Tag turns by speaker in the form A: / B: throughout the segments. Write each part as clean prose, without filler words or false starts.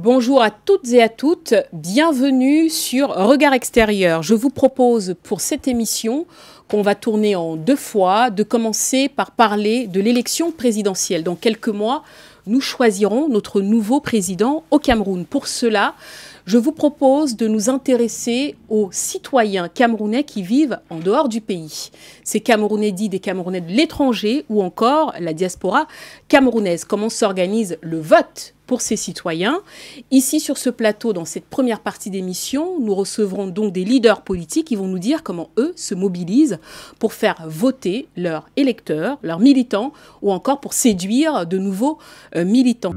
A: Bonjour à toutes et à toutes, bienvenue sur Regard Extérieur. Je vous propose pour cette émission, qu'on va tourner en 2 fois, de commencer par parler de l'élection présidentielle. Dans quelques mois, nous choisirons notre nouveau président au Cameroun. Pour cela, je vous propose de nous intéresser aux citoyens camerounais qui vivent en dehors du pays. Ces Camerounais dits des Camerounais de l'étranger ou encore la diaspora camerounaise. Comment s'organise le vote pour ces citoyens? Ici, sur ce plateau, dans cette première partie d'émission, nous recevrons donc des leaders politiques qui vont nous dire comment eux se mobilisent pour faire voter leurs électeurs, leurs militants, ou encore pour séduire de nouveaux militants.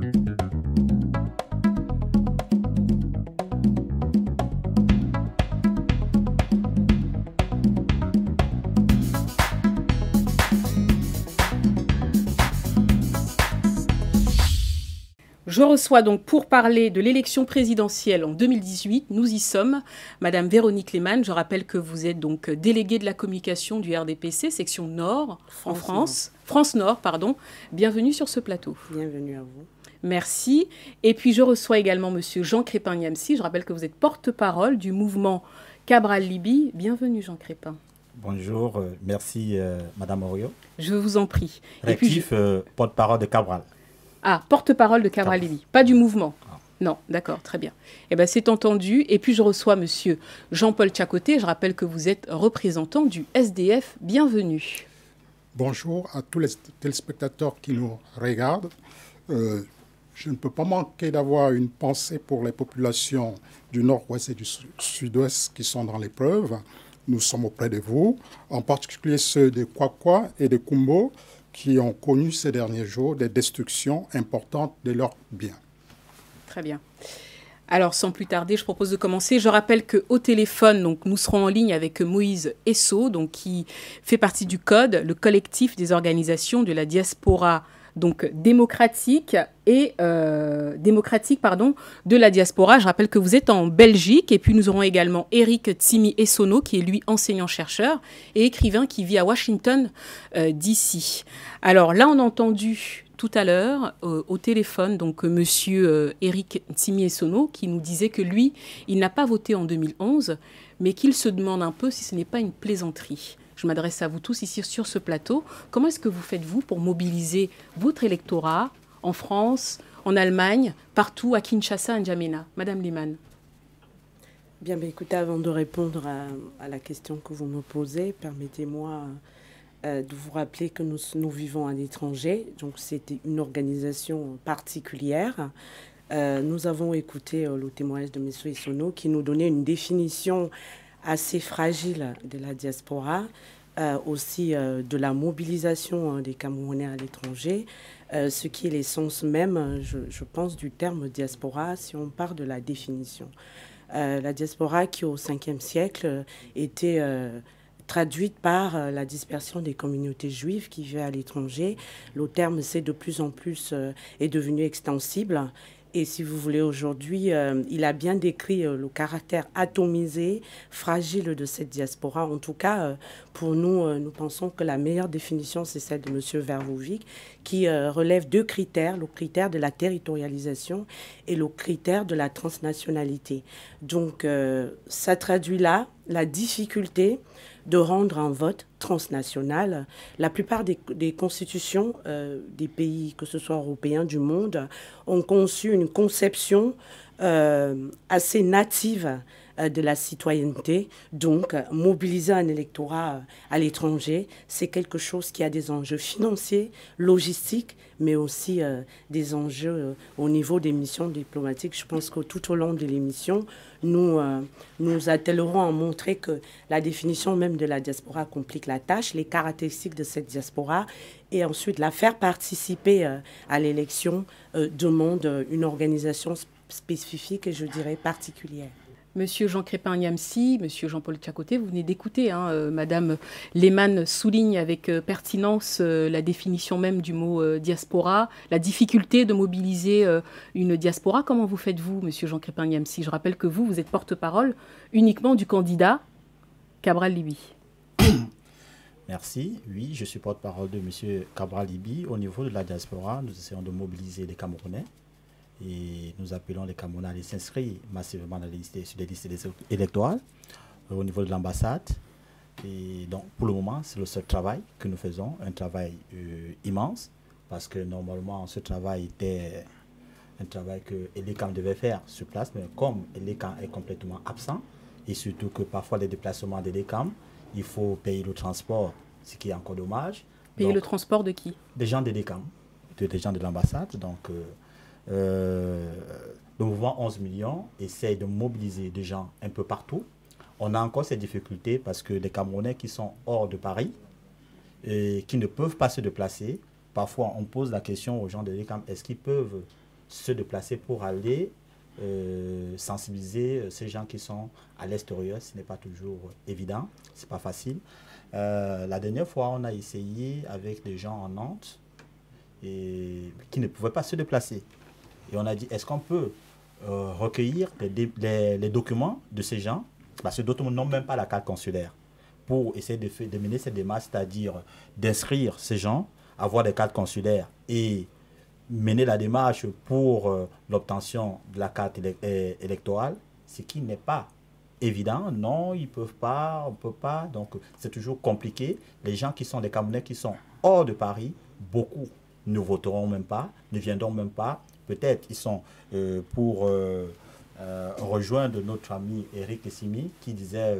A: Je reçois donc pour parler de l'élection présidentielle en 2018, nous y sommes, Madame Véronique Lehmann. Je rappelle que vous êtes donc déléguée de la communication du RDPC, section Nord, en France. France Nord, pardon. Bienvenue sur ce plateau.
B: Bienvenue à vous.
A: Merci. Et puis je reçois également Monsieur Jean Crépin-Niamsi. Je rappelle que vous êtes porte-parole du mouvement Cabral Libye. Bienvenue Jean Crépin.
C: Bonjour, merci Madame Orio.
A: Je vous en prie.
C: Rectif, porte-parole de Cabral.
A: Ah, porte-parole de Cabral Libye, pas du mouvement. Non, d'accord, très bien. Eh bien, c'est entendu. Et puis, je reçois Monsieur Jean-Paul Tchakoté. Je rappelle que vous êtes représentant du SDF. Bienvenue.
D: Bonjour à tous les téléspectateurs qui nous regardent. Je ne peux pas manquer d'avoir une pensée pour les populations du nord-ouest et du sud-ouest qui sont dans l'épreuve. Nous sommes auprès de vous, en particulier ceux de Kwakwa et de Kumbo, qui ont connu ces derniers jours des destructions importantes de leurs biens.
A: Très bien. Alors, sans plus tarder, je propose de commencer. Je rappelle qu'au téléphone, donc, nous serons en ligne avec Moïse Esso, donc, qui fait partie du CODE, le collectif des organisations de la diaspora donc démocratique de la diaspora. Je rappelle que vous êtes en Belgique. Et puis nous aurons également Eric Tsimi Essono, qui est lui enseignant-chercheur et écrivain qui vit à Washington DC. Alors là, on a entendu tout à l'heure au téléphone donc monsieur Eric Tsimi Essono qui nous disait que lui, il n'a pas voté en 2011, mais qu'il se demande un peu si ce n'est pas une plaisanterie. Je m'adresse à vous tous ici sur ce plateau. Comment est-ce que vous faites-vous pour mobiliser votre électorat en France, en Allemagne, partout, à Kinshasa, à N'Djamena? Madame Lehmann.
B: Bien, écoutez, avant de répondre à la question que vous me posez, permettez-moi de vous rappeler que nous vivons à l'étranger. Donc, c'était une organisation particulière. Nous avons écouté le témoignage de M. Essono qui nous donnait une définition assez fragile de la diaspora, aussi de la mobilisation des Camerounais à l'étranger, ce qui est l'essence même, je pense, du terme diaspora, si on part de la définition. La diaspora qui, au 5e siècle, était traduite par la dispersion des communautés juives qui vivaient à l'étranger. Le terme, c'est de plus en plus, est devenu extensible. Et si vous voulez, aujourd'hui, il a bien décrit le caractère atomisé, fragile de cette diaspora. En tout cas, pour nous, nous pensons que la meilleure définition, c'est celle de M. Verwoevijk, qui relève 2 critères, le critère de la territorialisation et le critère de la transnationalité. Donc, ça traduit là la difficulté de rendre un vote transnational. La plupart des constitutions des pays, que ce soit européens, du monde, ont conçu une conception assez native de la citoyenneté. Donc, mobiliser un électorat à l'étranger, c'est quelque chose qui a des enjeux financiers, logistiques, mais aussi des enjeux au niveau des missions diplomatiques. Je pense que tout au long de l'émission, nous attellerons à montrer que la définition même de la diaspora complique la tâche, les caractéristiques de cette diaspora, et ensuite la faire participer à l'élection demande une organisation spécifique et je dirais particulière.
A: Monsieur Jean Crépin-Niamsi, Monsieur Jean-Paul Tchakoté, vous venez d'écouter, Madame Lehmann souligne avec pertinence la définition même du mot diaspora, la difficulté de mobiliser une diaspora. Comment vous faites-vous, Monsieur Jean Crépin-Niamsi? Je rappelle que vous êtes porte-parole uniquement du candidat Cabral Libye.
C: Merci. Oui, je suis porte-parole de M. Cabral Libye. Au niveau de la diaspora, nous essayons de mobiliser les Camerounais Et nous appelons les Camerounais à aller s'inscrire massivement sur les listes électorales au niveau de l'ambassade. Et donc, pour le moment, c'est le seul travail que nous faisons, un travail immense, parce que normalement, ce travail était un travail que Elecam devait faire sur place, mais comme Elecam est complètement absent, et surtout que parfois les déplacements d'Elecam, il faut payer le transport, ce qui est encore dommage.
A: Payer
C: donc,
A: le transport de qui?
C: Des gens d'Elecam, des gens de l'ambassade. Donc, le mouvement 11 millions essaye de mobiliser des gens un peu partout. On a encore ces difficultés parce que les Camerounais qui sont hors de Paris et qui ne peuvent pas se déplacer, parfois on pose la question aux gens de l'ECAM, est-ce qu'ils peuvent se déplacer pour aller sensibiliser ces gens qui sont à l'extérieur? Ce n'est pas toujours évident, ce n'est pas facile. La dernière fois, on a essayé avec des gens en Nantes et qui ne pouvaient pas se déplacer. Et on a dit, est-ce qu'on peut recueillir les documents de ces gens? Parce que d'autres n'ont même pas la carte consulaire, pour essayer de mener cette démarche, c'est-à-dire d'inscrire ces gens, avoir des cartes consulaires et mener la démarche pour l'obtention de la carte électorale, ce qui n'est pas évident. Non, ils ne peuvent pas, on ne peut pas, donc c'est toujours compliqué. Les gens qui sont des Camerounais qui sont hors de Paris, beaucoup ne voteront même pas, ne viendront même pas. Peut-être ils sont pour... rejoindre notre ami Eric Essimi qui disait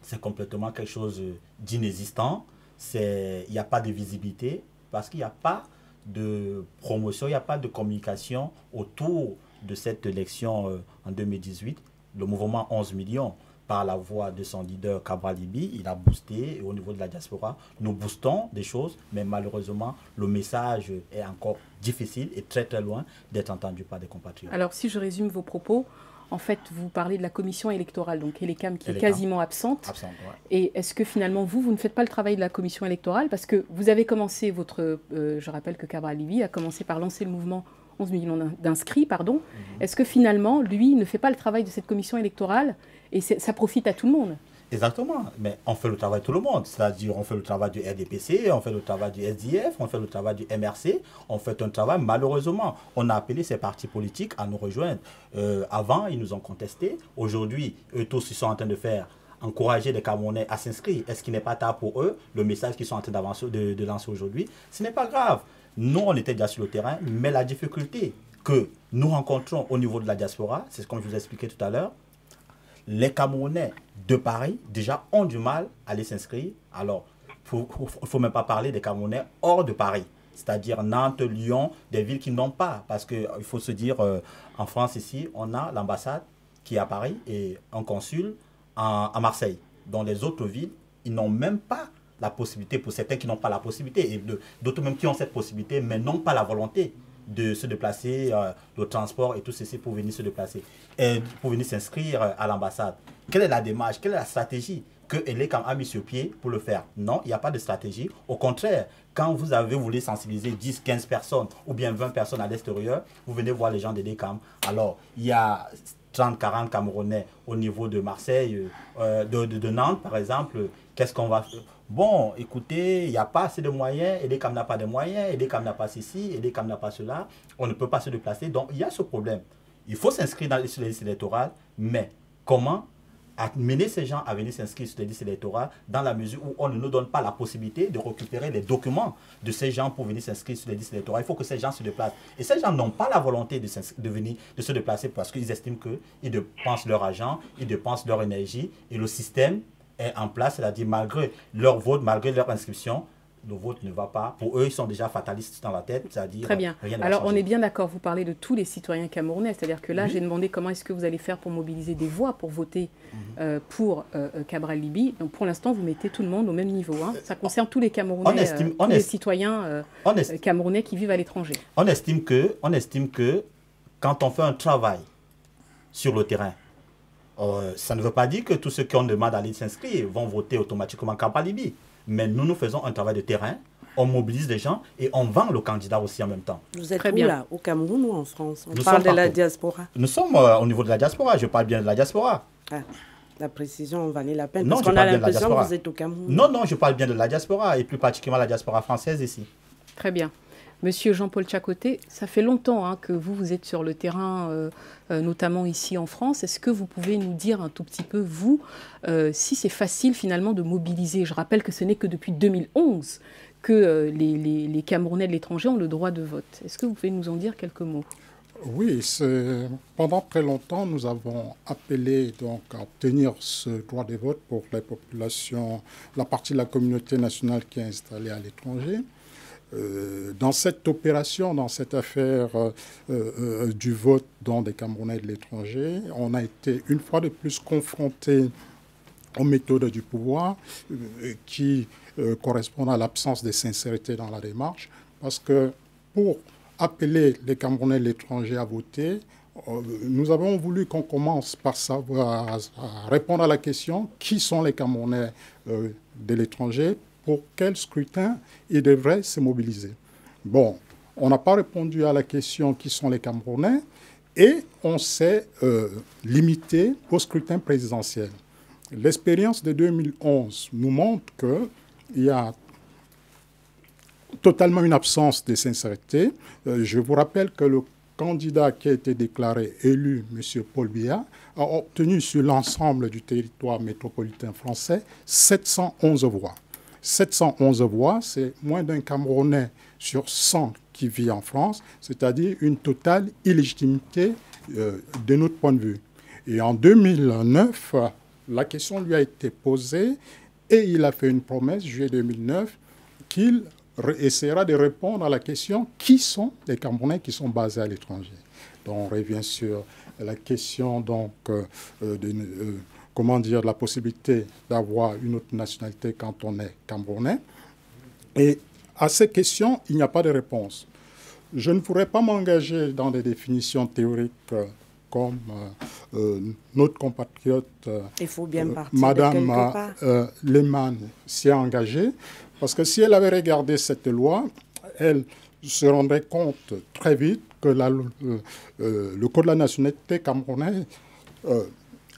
C: c'est complètement quelque chose d'inexistant, il n'y a pas de visibilité parce qu'il n'y a pas de promotion, il n'y a pas de communication autour de cette élection en 2018. Le mouvement 11 millions, par la voix de son leader Cabral Libi, il a boosté, et au niveau de la diaspora, nous boostons des choses, mais malheureusement, le message est encore difficile et très très loin d'être entendu par des compatriotes.
A: Alors, si je résume vos propos, en fait, vous parlez de la commission électorale, donc Elecam, qui est quasiment absente.
C: Ouais.
A: Et est-ce que finalement, vous ne faites pas le travail de la commission électorale? Parce que vous avez commencé votre... je rappelle que Cabral Libi a commencé par lancer le mouvement 11 millions d'inscrits, pardon. Est-ce que finalement, lui, ne fait pas le travail de cette commission électorale et ça profite à tout le monde?
C: Exactement, mais on fait le travail de tout le monde, c'est-à-dire on fait le travail du RDPC, on fait le travail du SDF, on fait le travail du MRC, on fait un travail, malheureusement, on a appelé ces partis politiques à nous rejoindre. Avant, ils nous ont contesté, aujourd'hui, eux tous, ils sont en train de faire, encourager les Camerounais à s'inscrire. Est-ce qu'il n'est pas tard pour eux, le message qu'ils sont en train de lancer aujourd'hui? Ce n'est pas grave. Nous, on était déjà sur le terrain, mais la difficulté que nous rencontrons au niveau de la diaspora, c'est ce que je vous ai expliqué tout à l'heure, les Camerounais de Paris, déjà, ont du mal à aller s'inscrire. Alors, il ne faut même pas parler des Camerounais hors de Paris, c'est-à-dire Nantes, Lyon, des villes qui n'ont pas. Parce qu'il faut se dire, en France ici, on a l'ambassade qui est à Paris et un consul à Marseille. Dans les autres villes, ils n'ont même pas la possibilité, pour certains qui n'ont pas la possibilité, et d'autres même qui ont cette possibilité, mais n'ont pas la volonté de se déplacer, le transport et tout ceci pour venir se déplacer, et pour venir s'inscrire à l'ambassade. Quelle est la démarche, quelle est la stratégie que Elecam a mis sur pied pour le faire? Non, il n'y a pas de stratégie. Au contraire, quand vous avez voulu sensibiliser 10, 15 personnes ou bien 20 personnes à l'extérieur, vous venez voir les gens d'Elecam. Alors, il y a 30, 40 Camerounais au niveau de Marseille, de Nantes par exemple. Qu'est-ce qu'on va faire? Bon, écoutez, il n'y a pas assez de moyens, Elecam n'a pas de moyens, Elecam n'a pas ceci, Elecam n'a pas cela, on ne peut pas se déplacer. Donc, il y a ce problème. Il faut s'inscrire dans les listes électorales, mais comment amener ces gens à venir s'inscrire sur les listes électorales dans la mesure où on ne nous donne pas la possibilité de récupérer les documents de ces gens pour venir s'inscrire sur les listes électorales. Il faut que ces gens se déplacent. Et ces gens n'ont pas la volonté de se déplacer parce qu'ils estiment qu'ils dépensent leur argent, ils dépensent leur énergie et le système est en place, c'est-à-dire malgré leur vote, malgré leur inscription, le vote ne va pas. Pour eux, ils sont déjà fatalistes dans la tête, c'est-à-dire...
A: Très bien. Alors, on est bien d'accord, vous parlez de tous les citoyens camerounais, c'est-à-dire que là, j'ai demandé comment est-ce que vous allez faire pour mobiliser des voix pour voter pour Cabral Libi. Donc, pour l'instant, vous mettez tout le monde au même niveau. Hein. Ça concerne tous les Camerounais, tous les citoyens camerounais qui vivent à l'étranger.
C: On estime que quand on fait un travail sur le terrain, ça ne veut pas dire que tous ceux qui ont demandé d'aller s'inscrire vont voter automatiquement Cabral Libi. Mais nous faisons un travail de terrain, on mobilise des gens et on vend le candidat aussi en même temps.
B: Vous êtes où là, au Cameroun ou en France? On parle de la diaspora.
C: Nous sommes au niveau de la diaspora, je parle bien de la diaspora.
B: Ah, la précision valait la peine, parce qu'on a l'impression que vous êtes au Cameroun.
C: Non, je parle bien de la diaspora, et plus particulièrement la diaspora française ici.
A: Très bien. Monsieur Jean-Paul Tchakoté, ça fait longtemps hein, que vous êtes sur le terrain, notamment ici en France. Est-ce que vous pouvez nous dire un tout petit peu, vous, si c'est facile finalement de mobiliser? Je rappelle que ce n'est que depuis 2011 que les Camerounais de l'étranger ont le droit de vote. Est-ce que vous pouvez nous en dire quelques mots?
D: Oui, pendant très longtemps, nous avons appelé donc, à obtenir ce droit de vote pour les populations, la partie de la communauté nationale qui est installée à l'étranger. Dans cette opération, dans cette affaire du vote dans des Camerounais de l'étranger, on a été une fois de plus confronté aux méthodes du pouvoir qui correspondent à l'absence de sincérité dans la démarche, parce que pour appeler les Camerounais de l'étranger à voter, nous avons voulu qu'on commence par savoir à répondre à la question qui sont les Camerounais de l'étranger, pour quel scrutin ils devraient se mobiliser. Bon, on n'a pas répondu à la question qui sont les Camerounais et on s'est limité au scrutin présidentiel. L'expérience de 2011 nous montre qu'il y a totalement une absence de sincérité. Je vous rappelle que le candidat qui a été déclaré élu, M. Paul Biya, a obtenu sur l'ensemble du territoire métropolitain français 711 voix. 711 voix, c'est moins d'un Camerounais sur 100 qui vit en France, c'est-à-dire une totale illégitimité de notre point de vue. Et en 2009, la question lui a été posée et il a fait une promesse, juillet 2009, qu'il essaiera de répondre à la question qui sont les Camerounais qui sont basés à l'étranger. Donc on revient sur la question donc, comment dire, la possibilité d'avoir une autre nationalité quand on est Camerounais. Et à ces questions, il n'y a pas de réponse. Je ne pourrais pas m'engager dans des définitions théoriques comme notre compatriote Madame Lehmann s'y est engagée, parce que si elle avait regardé cette loi, elle se rendrait compte très vite que le Code de la nationalité camerounaise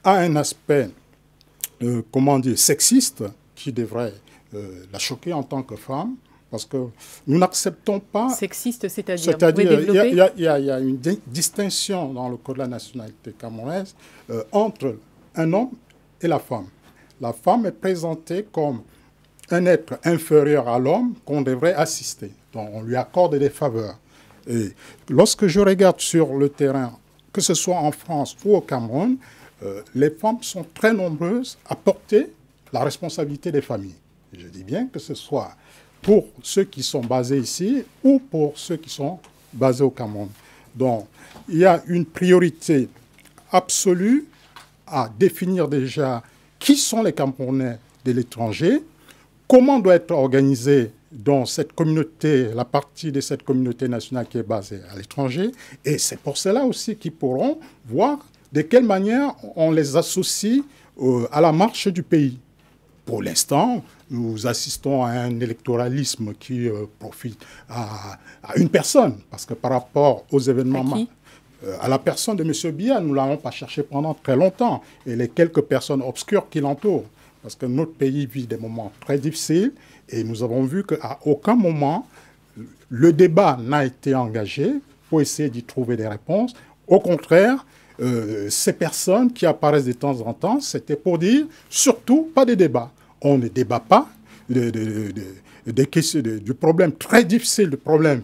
D: a un aspect, comment dire, sexiste qui devrait la choquer en tant que femme, parce que nous n'acceptons pas...
A: Sexiste, c'est-à-dire
D: il y a une distinction dans le Code de la nationalité camerounaise entre un homme et la femme. La femme est présentée comme un être inférieur à l'homme qu'on devrait assister. Donc on lui accorde des faveurs. Et lorsque je regarde sur le terrain, que ce soit en France ou au Cameroun, les femmes sont très nombreuses à porter la responsabilité des familles. Et je dis bien que ce soit pour ceux qui sont basés ici ou pour ceux qui sont basés au Cameroun. Donc, il y a une priorité absolue à définir déjà qui sont les Camerounais de l'étranger, comment doit être organisée dans cette communauté, la partie de cette communauté nationale qui est basée à l'étranger. Et c'est pour cela aussi qu'ils pourront voir de quelle manière on les associe à la marche du pays. Pour l'instant, nous assistons à un électoralisme qui profite à une personne, parce que par rapport aux événements... À la personne de M. Biya, nous ne l'avons pas cherché pendant très longtemps, et les quelques personnes obscures qui l'entourent. Parce que notre pays vit des moments très difficiles, et nous avons vu qu'à aucun moment, le débat n'a été engagé pour essayer d'y trouver des réponses. Au contraire, ces personnes qui apparaissent de temps en temps, c'était pour dire, surtout, pas de débat. On ne débat pas des questions, du problème très difficile, le problème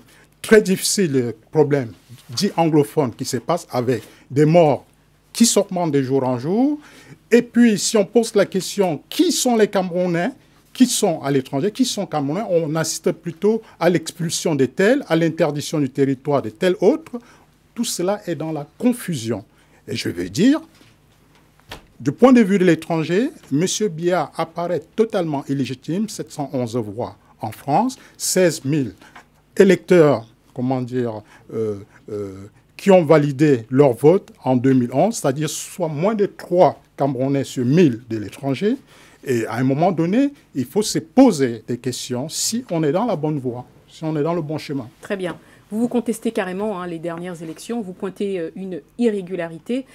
D: dit anglophone qui se passe avec des morts qui s'augmentent de jour en jour. Et puis, si on pose la question, qui sont les Camerounais qui sont à l'étranger, qui sont Camerounais, on assiste plutôt à l'expulsion de tels, à l'interdiction du territoire de tels autres. Tout cela est dans la confusion. Et je veux dire, du point de vue de l'étranger, M. Biya apparaît totalement illégitime, 711 voix en France, 16 000 électeurs, comment dire, qui ont validé leur vote en 2011, c'est-à-dire soit moins de 3 Camerounais sur 1000 de l'étranger. Et à un moment donné, il faut se poser des questions si on est dans la bonne voie, si on est dans le bon chemin.
A: Très bien. Vous contestez carrément les dernières élections, vous pointez une irrégularité.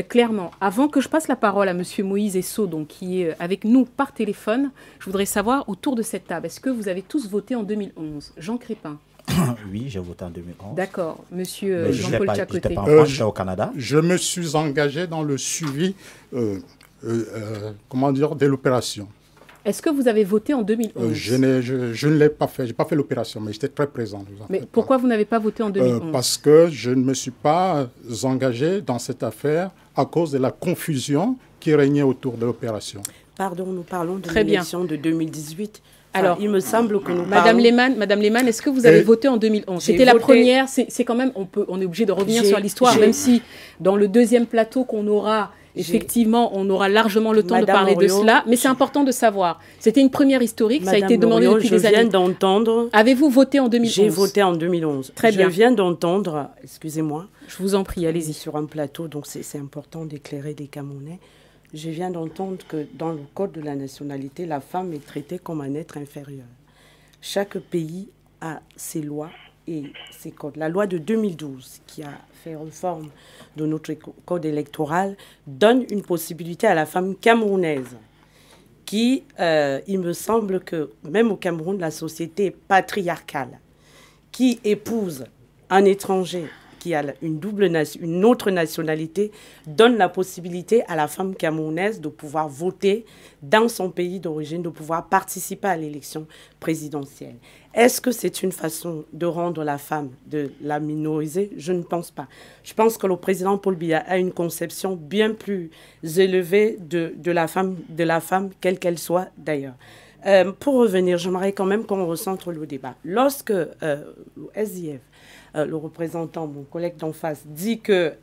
A: Clairement, avant que je passe la parole à M. Moïse Esso, donc, qui est avec nous par téléphone, je voudrais savoir, autour de cette table, est-ce que vous avez tous voté en 2011? Jean Crépin.
C: oui, j'ai voté en 2011.
A: D'accord. Monsieur
C: Mais
A: Jean-Paul
C: j'étais
A: Tchakoté.
C: pas en France, j'étais au Canada.
D: Je me suis engagé dans le suivi, comment dire, de l'opération.
A: Est-ce que vous avez voté en 2011?
D: Je ne l'ai pas fait. Je n'ai pas fait l'opération, mais j'étais très présent.
A: Mais pourquoi vous n'avez pas voté en 2011?
D: Parce que je ne me suis pas engagé dans cette affaire à cause de la confusion qui régnait autour de l'opération.
B: Pardon, nous parlons de l'élection de 2018.
A: Alors,
B: il me semble que nous
A: Madame Lehmann, est-ce que vous avez voté en 2011? C'était la première, c'est quand même, on est obligé de revenir sur l'histoire, même si dans le deuxième plateau qu'on aura, effectivement, on aura largement le temps de parler de cela, mais c'est important de savoir. C'était une première historique, ça a été demandé depuis des années.
B: Je viens d'entendre...
A: Avez-vous voté en 2011?
B: J'ai voté en 2011.
A: Très bien.
B: Je viens d'entendre, excusez-moi.
A: Je vous en prie, allez-y.
B: Sur un plateau, donc c'est important d'éclairer les Camerounais. Je viens d'entendre que dans le Code de la nationalité, la femme est traitée comme un être inférieur. Chaque pays a ses lois et ses codes. La loi de 2012, qui a fait réforme de notre code électoral, donne une possibilité à la femme camerounaise qui, il me semble que même au Cameroun, la société est patriarcale, qui épouse un étranger qui a une autre nationalité, donne la possibilité à la femme camerounaise de pouvoir voter dans son pays d'origine, de pouvoir participer à l'élection présidentielle. Est-ce que c'est une façon de rendre la femme, de la minoriser? Je ne pense pas. Je pense que le président Paul Biya a une conception bien plus élevée de la femme, quelle qu'elle soit d'ailleurs. Pour revenir, j'aimerais quand même qu'on recentre le débat. Lorsque le SDF, le représentant, mon collègue d'en face, dit que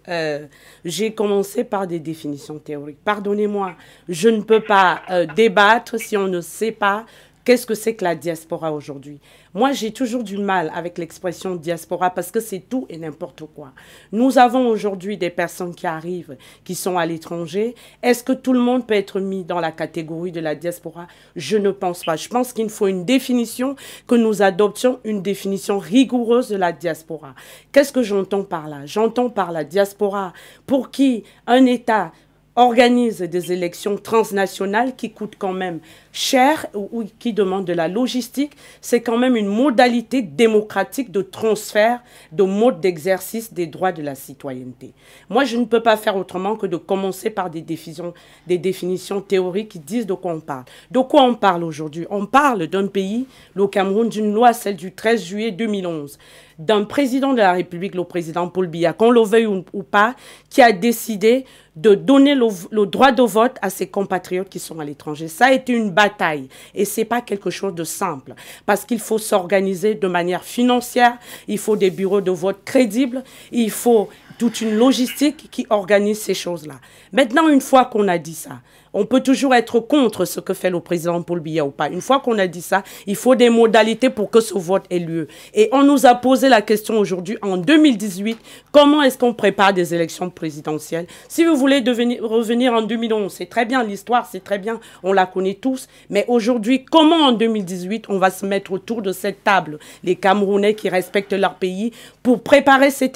B: j'ai commencé par des définitions théoriques. Pardonnez-moi, je ne peux pas débattre si on ne sait pas qu'est-ce que c'est que la diaspora aujourd'hui. Moi, j'ai toujours du mal avec l'expression diaspora parce que c'est tout et n'importe quoi. Nous avons aujourd'hui des personnes qui arrivent, qui sont à l'étranger. Est-ce que tout le monde peut être mis dans la catégorie de la diaspora? Je ne pense pas. Je pense qu'il faut une définition, que nous adoptions une définition rigoureuse de la diaspora. Qu'est-ce que j'entends par là? J'entends par la diaspora pour qui un État organise des élections transnationales qui coûtent quand même cher ou qui demandent de la logistique. C'est quand même une modalité démocratique de transfert, de mode d'exercice des droits de la citoyenneté. Moi, je ne peux pas faire autrement que de commencer par des définitions théoriques qui disent de quoi on parle. De quoi on parle aujourd'hui? On parle d'un pays, le Cameroun, d'une loi, celle du 13 juillet 2011, d'un président de la République, le président Paul Biya, qu'on le veuille ou pas, qui a décidé de donner le droit de vote à ses compatriotes qui sont à l'étranger. Ça a été une bataille et ce n'est pas quelque chose de simple parce qu'il faut s'organiser de manière financière, il faut des bureaux de vote crédibles, il faut toute une logistique qui organise ces choses-là. Maintenant, une fois qu'on a dit ça, on peut toujours être contre ce que fait le président Paul Biya ou pas. Une fois qu'on a dit ça, il faut des modalités pour que ce vote ait lieu. Et on nous a posé la question aujourd'hui, en 2018, comment est-ce qu'on prépare des élections présidentielles? Si vous voulez revenir en 2011, c'est très bien, l'histoire, c'est très bien, on la connaît tous. Mais aujourd'hui, comment en 2018, on va se mettre autour de cette table, les Camerounais qui respectent leur pays, pour préparer ces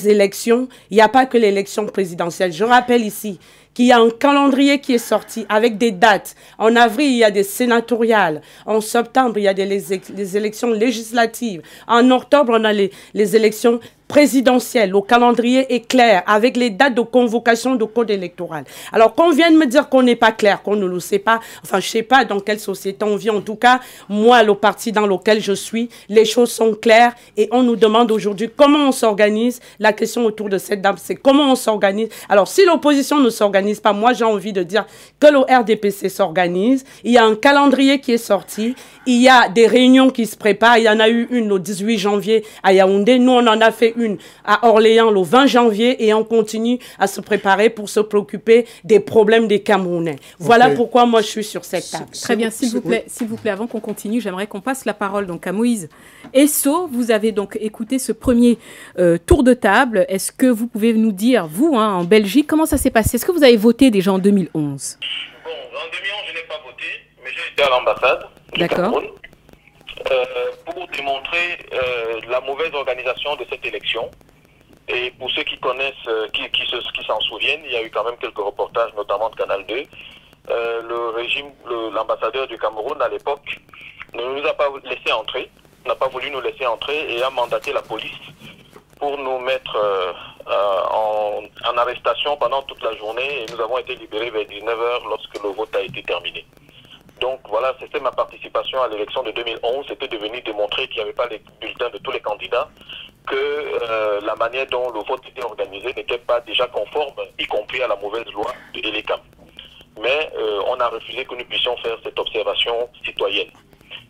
B: élections? Il n'y a pas que l'élection présidentielle. Je rappelle ici qu'il y a un calendrier qui est sorti avec des dates. En avril, il y a des sénatoriales. En septembre, il y a des élections législatives. En octobre, on a les élections présidentielle. Le calendrier est clair avec les dates de convocation du code électoral. Alors qu'on vienne me dire qu'on n'est pas clair, qu'on ne le sait pas, enfin je ne sais pas dans quelle société on vit. En tout cas, moi, le parti dans lequel je suis, les choses sont claires et on nous demande aujourd'hui comment on s'organise. La question autour de cette dame, c'est comment on s'organise. Alors si l'opposition ne s'organise pas, moi j'ai envie de dire que le RDPC s'organise. Il y a un calendrier qui est sorti. Il y a des réunions qui se préparent. Il y en a eu une le 18 janvier à Yaoundé. Nous, on en a fait une à Orléans le 20 janvier et on continue à se préparer pour se préoccuper des problèmes des Camerounais. Voilà pourquoi moi je suis sur cette table.
A: Très bien, s'il vous plaît, avant qu'on continue, j'aimerais qu'on passe la parole donc à Moïse Esso. Vous avez donc écouté ce premier tour de table. Est-ce que vous pouvez nous dire, vous, en Belgique, comment ça s'est passé? Est-ce que vous avez voté déjà en 2011?
E: Bon, en 2011, je n'ai pas voté, mais j'ai été à l'ambassade du Cameroun pour démontrer la mauvaise organisation de cette élection. Et pour ceux qui connaissent, qui s'en souviennent, il y a eu quand même quelques reportages, notamment de Canal 2. Le régime, l'ambassadeur du Cameroun à l'époque ne nous a pas laissé entrer n'a pas voulu nous laisser entrer et a mandaté la police pour nous mettre en arrestation pendant toute la journée, et nous avons été libérés vers 19h lorsque le vote a été terminé. Donc voilà, c'était ma participation à l'élection de 2011. C'était de venir démontrer qu'il n'y avait pas les bulletins de tous les candidats, que la manière dont le vote était organisé n'était pas déjà conforme, y compris à la mauvaise loi de l'ELECAM. Mais on a refusé que nous puissions faire cette observation citoyenne.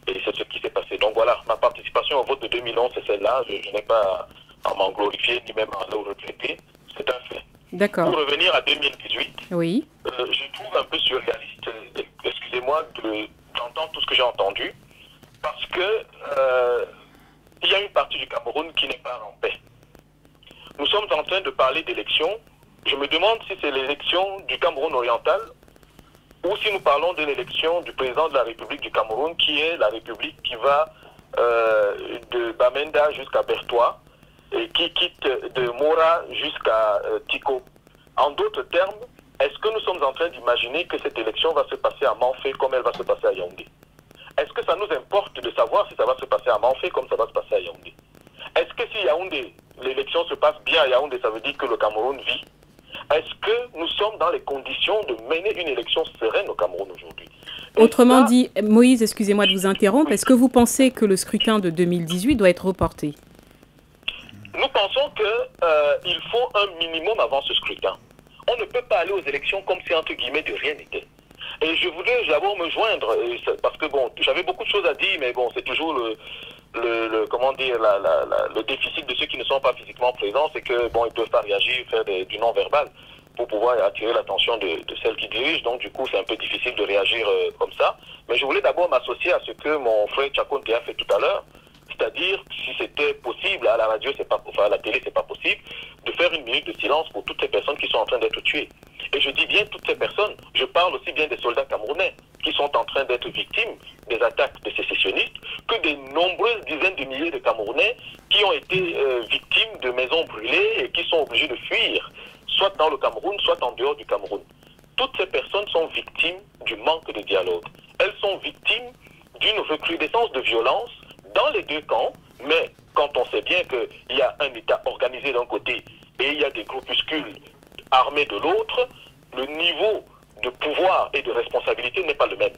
E: Et c'est ce qui s'est passé. Donc voilà, ma participation au vote de 2011, c'est celle-là. Je n'ai pas à m'en glorifier, ni même à le regretter. C'est un fait.
A: D'accord.
E: Pour revenir à 2018,
A: oui.
E: Je trouve un peu surréaliste, excusez-moi, d'entendre tout ce que j'ai entendu, parce que il y a une partie du Cameroun qui n'est pas en paix. Nous sommes en train de parler d'élections. Je me demande si c'est l'élection du Cameroun oriental ou si nous parlons de l'élection du président de la République du Cameroun, qui est la République qui va de Bamenda jusqu'à Bertois et qui quitte de Mora jusqu'à Tiko. En d'autres termes, est-ce que nous sommes en train d'imaginer que cette élection va se passer à Manfé comme elle va se passer à Yaoundé? Est-ce que ça nous importe de savoir si ça va se passer à Manfé comme ça va se passer à Yaoundé? Est-ce que si Yaoundé, l'élection se passe bien à Yaoundé, ça veut dire que le Cameroun vit? Est-ce que nous sommes dans les conditions de mener une élection sereine au Cameroun aujourd'hui?
A: Autrement dit, Moïse, excusez-moi de vous interrompre, oui. Est-ce que vous pensez que le scrutin de 2018 doit être reporté?
E: Nous pensons qu'il faut un minimum avant ce scrutin. On ne peut pas aller aux élections comme si, entre guillemets, de rien n'était. Et je voulais d'abord me joindre, parce que bon, j'avais beaucoup de choses à dire, mais bon, c'est toujours comment dire, le déficit de ceux qui ne sont pas physiquement présents, c'est que bon, ils ne peuvent pas réagir, faire du non-verbal pour pouvoir attirer l'attention de celles qui dirigent. Donc du coup, c'est un peu difficile de réagir comme ça. Mais je voulais d'abord m'associer à ce que mon frère Tchakonte a fait tout à l'heure. C'est-à-dire, si c'était possible, à la radio, c'est pas, enfin à la télé, c'est pas possible, de faire une minute de silence pour toutes ces personnes qui sont en train d'être tuées. Et je dis bien toutes ces personnes, je parle aussi bien des soldats camerounais qui sont en train d'être victimes des attaques des sécessionnistes, que des nombreuses dizaines de milliers de Camerounais qui ont été victimes de maisons brûlées et qui sont obligés de fuir, soit dans le Cameroun, soit en dehors du Cameroun. Toutes ces personnes sont victimes du manque de dialogue. Elles sont victimes d'une recrudescence de violence dans les deux camps, mais quand on sait bien qu'il y a un État organisé d'un côté et il y a des groupuscules armés de l'autre, le niveau de pouvoir et de responsabilité n'est pas le même.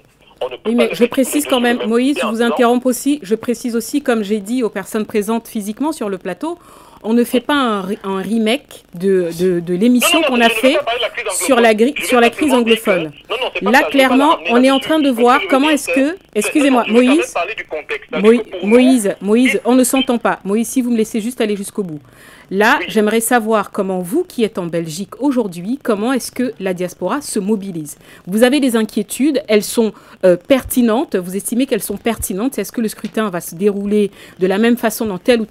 A: Oui, mais je précise quand même, Moïse, je vous interromps aussi, je précise aussi, comme j'ai dit aux personnes présentes physiquement sur le plateau, on ne fait pas un remake de l'émission qu'on a fait sur la crise anglophone. Là, clairement, on est en train de voir comment est-ce que... Excusez-moi, Moïse, on ne s'entend pas. Moïse, si vous me laissez juste aller jusqu'au bout. Là, j'aimerais savoir comment vous, qui êtes en Belgique aujourd'hui, comment est-ce que la diaspora se mobilise? Vous avez des inquiétudes, elles sont pertinentes, vous estimez qu'elles sont pertinentes? Est-ce que le scrutin va se dérouler de la même façon dans telle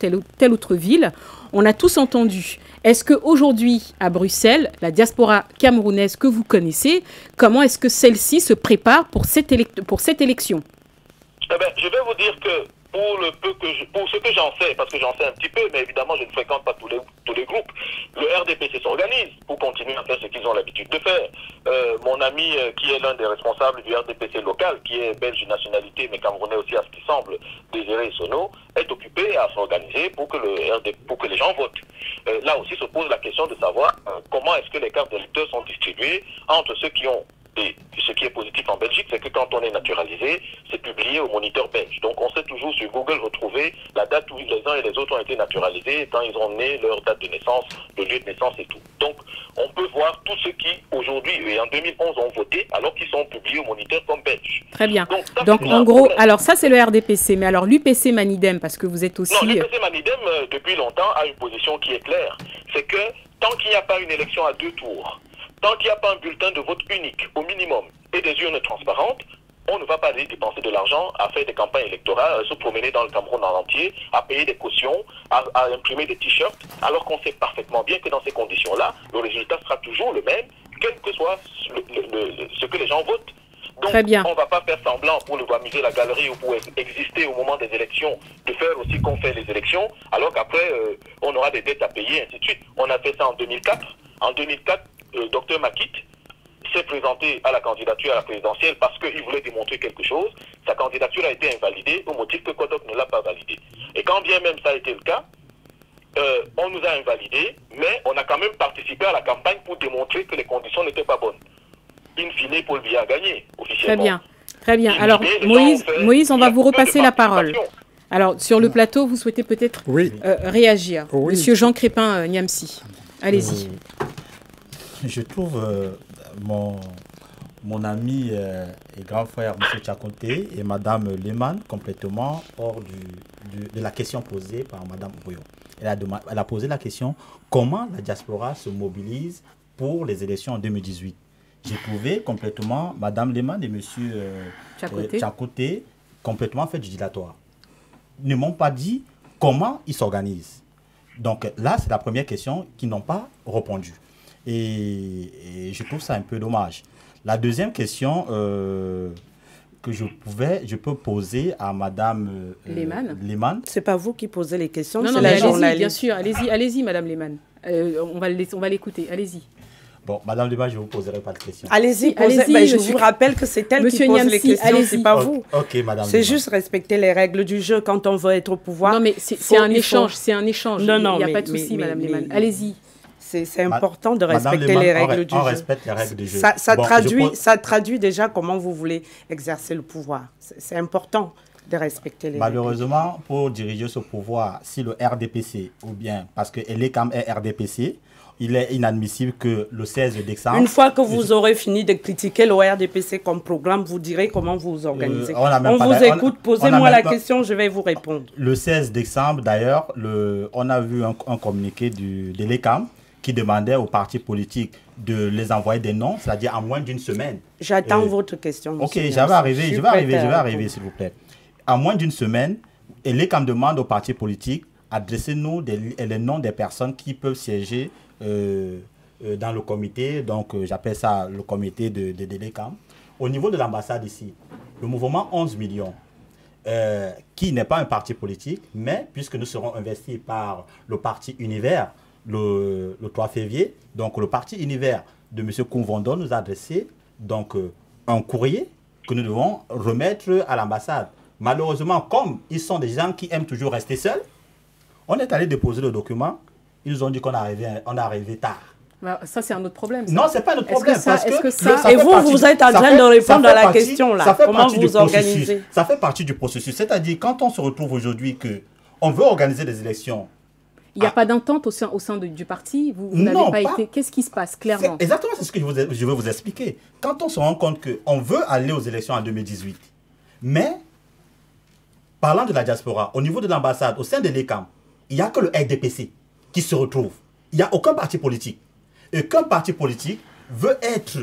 A: autre ville? On a tous entendu. Est-ce qu'aujourd'hui, à Bruxelles, la diaspora camerounaise que vous connaissez, comment est-ce que celle-ci se prépare pour cette élection?
E: Eh bien, je vais vous dire que pour ce que j'en sais, parce que j'en sais un petit peu, mais évidemment je ne fréquente pas tous les groupes, le RDPC s'organise pour continuer à faire ce qu'ils ont l'habitude de faire. Mon ami qui est l'un des responsables du RDPC local, qui est belge de nationalité, mais camerounais aussi à ce qui semble, Désiré Sono, est occupé à s'organiser pour que les gens votent. Là aussi se pose la question de savoir comment est-ce que les cartes d'électeurs sont distribuées entre ceux qui ont... Et ce qui est positif en Belgique, c'est que quand on est naturalisé, c'est publié au moniteur belge. Donc on sait toujours sur Google retrouver la date où les uns et les autres ont été naturalisés, quand ils ont né, leur date de naissance, le lieu de naissance et tout. Donc on peut voir tous ceux qui aujourd'hui et en 2011 ont voté alors qu'ils sont publiés au moniteur comme belge.
A: Très bien. Donc en gros, alors ça c'est le RDPC, mais alors l'UPC Manidem, parce que vous êtes aussi...
E: Non, l'UPC Manidem depuis longtemps a une position qui est claire. C'est que tant qu'il n'y a pas une élection à 2 tours, tant qu'il n'y a pas un bulletin de vote unique, au minimum, et des urnes transparentes, on ne va pas aller dépenser de l'argent à faire des campagnes électorales, à se promener dans le Cameroun en entier, à payer des cautions, à imprimer des t-shirts, alors qu'on sait parfaitement bien que dans ces conditions-là, le résultat sera toujours le même, quel que soit ce que les gens votent. Donc,
A: très bien.
E: On ne va pas faire semblant pour amuser la galerie ou pour exister au moment des élections, de faire aussi qu'on fait les élections, alors qu'après, on aura des dettes à payer, ainsi de suite. On a fait ça en 2004. En 2004, Dr Makit s'est présenté à la candidature à la présidentielle parce qu'il voulait démontrer quelque chose. Sa candidature a été invalidée au motif que Kodok ne l'a pas validée. Et quand bien même ça a été le cas, on nous a invalidés, mais on a quand même participé à la campagne pour démontrer que les conditions n'étaient pas bonnes. In fine, Paul Biya a gagné, officiellement.
A: Très bien, très bien. Alors, Moïse, on va vous repasser la parole. Alors, sur le plateau, vous souhaitez peut-être réagir.
D: Oui.
A: Monsieur Jean Crépin Niamsi, allez-y.
C: Je trouve mon ami et grand frère, M. Tchakonté, et Mme Lehmann complètement hors de la question posée par Mme Bouillon. Elle a posé la question comment la diaspora se mobilise pour les élections en 2018. J'ai trouvé complètement Mme Lehmann et M. Tchakonté complètement fait du dilatoire. Ils ne m'ont pas dit comment ils s'organisent. Donc là, c'est la première question qu'ils n'ont pas répondu. Et je trouve ça un peu dommage. La deuxième question que je peux poser à Mme Lehmann.
B: C'est pas vous qui posez les questions,
A: non,
B: c'est
A: la
B: journaliste.
A: Allez-y, bien sûr, allez-y, Mme Lehmann. On va l'écouter, allez-y.
C: Bon, Mme Lehmann, je ne vous poserai pas de questions.
B: Allez-y, je vous rappelle que c'est elle qui pose les questions, c'est pas vous.
C: Ok, Mme
B: C'est juste respecter les règles du jeu quand on veut être au pouvoir.
A: Non, mais c'est un échange, c'est un échange.
B: Non,
A: il n'y a pas de souci, Mme Lehmann. Allez-y.
B: C'est important de respecter les règles du jeu.
C: On respecte les règles du jeu.
B: Ça traduit déjà comment vous voulez exercer le pouvoir. C'est important de respecter les règles.
C: Malheureusement, pour diriger ce pouvoir, si le RDPC, ou bien parce que l'ECAM est RDPC, il est inadmissible que le 16 décembre...
B: Une fois que vous aurez fini de critiquer le RDPC comme programme, vous direz comment vous vous organisez. On vous écoute, posez-moi la question, je vais vous répondre.
C: Le 16 décembre, d'ailleurs, on a vu un communiqué de l'ECAM qui demandait aux partis politiques de les envoyer des noms, c'est-à-dire en moins d'une semaine.
B: J'attends votre question.
C: Ok, je vais arriver, s'il vous plaît. En moins d'une semaine, l'ECAM demande aux partis politiques, adressez-nous les noms des personnes qui peuvent siéger dans le comité, donc j'appelle ça le comité de l'ECAM. Au niveau de l'ambassade ici, le mouvement 11 millions, qui n'est pas un parti politique, mais puisque nous serons investis par le parti Univers, le 3 février, donc le parti Univers de M. Koumvondo nous a adressé donc, un courrier que nous devons remettre à l'ambassade. Malheureusement, comme ils sont des gens qui aiment toujours rester seuls, on est allé déposer le document, ils nous ont dit qu'on est arrivé tard.
A: Bah, ça, c'est un autre problème. Ça.
C: Non, ce n'est pas notre problème.
B: Et vous êtes en train de répondre à la question, là. Comment vous vous organisez?
C: Ça fait partie du processus. C'est-à-dire, quand on se retrouve aujourd'hui qu'on veut organiser des élections,
A: il n'y a pas d'entente au sein du parti. Vous n'avez pas été. Qu'est-ce qui se passe clairement?
C: Exactement, c'est ce que je veux vous expliquer. Quand on se rend compte qu'on veut aller aux élections en 2018, mais parlant de la diaspora, au niveau de l'ambassade, au sein de l'ECAM, il n'y a que le RDPC qui se retrouve. Il n'y a aucun parti politique. Et qu'un parti politique veut être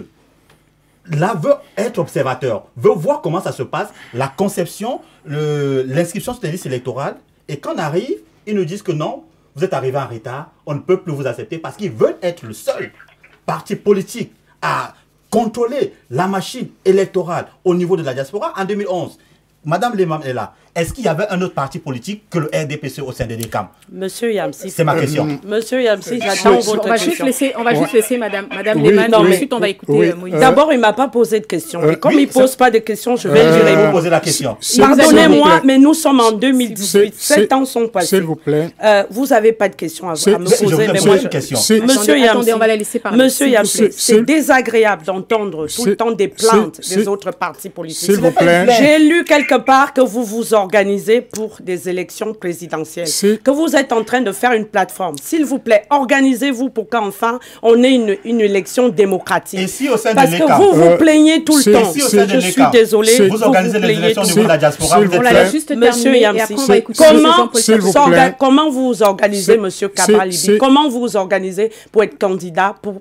C: observateur, veut voir comment ça se passe, la conception, l'inscription sur les listes électorales. Et quand on arrive, ils nous disent que non, vous êtes arrivé en retard, on ne peut plus vous accepter parce qu'ils veulent être le seul parti politique à contrôler la machine électorale au niveau de la diaspora en 2011. Madame Lehmann est là. Est-ce qu'il y avait un autre parti politique que le RDPC au sein de l'ECAM?
B: Monsieur Niamsi.
C: C'est ma question.
B: Monsieur Niamsi, j'attends votre question.
A: On va juste laisser Madame Lehmann. Ensuite, on va écouter Moïse.
B: D'abord, il ne m'a pas posé de questions. Et comme il ne pose pas de questions, je vais lui répondre.
C: Poser la question.
B: Pardonnez-moi, mais nous sommes en 2018. 7 ans sont passés.
D: S'il vous plaît.
B: Vous n'avez pas de questions à me poser.
C: Mais moi, j'ai une question.
B: Monsieur Niamsi,
A: on va la laisser parler.
B: Monsieur Niamsi, c'est désagréable d'entendre tout le temps des plaintes des autres partis politiques.
D: S'il vous plaît.
B: J'ai lu quelque part que vous vous organisez pour des élections présidentielles, que vous êtes en train de faire une plateforme. S'il vous plaît, organisez-vous pour qu'enfin on ait une élection démocratique.
C: Et si au sein
B: Parce
C: de
B: que vous vous plaignez tout le temps.
C: Je
B: suis désolé.
C: Vous organisez les élections au niveau de la diaspora.
A: On la laisse juste terminer et après on va écouter
B: comment vous vous organisez, Monsieur Kabalibi? Comment vous vous organisez pour être candidat, pour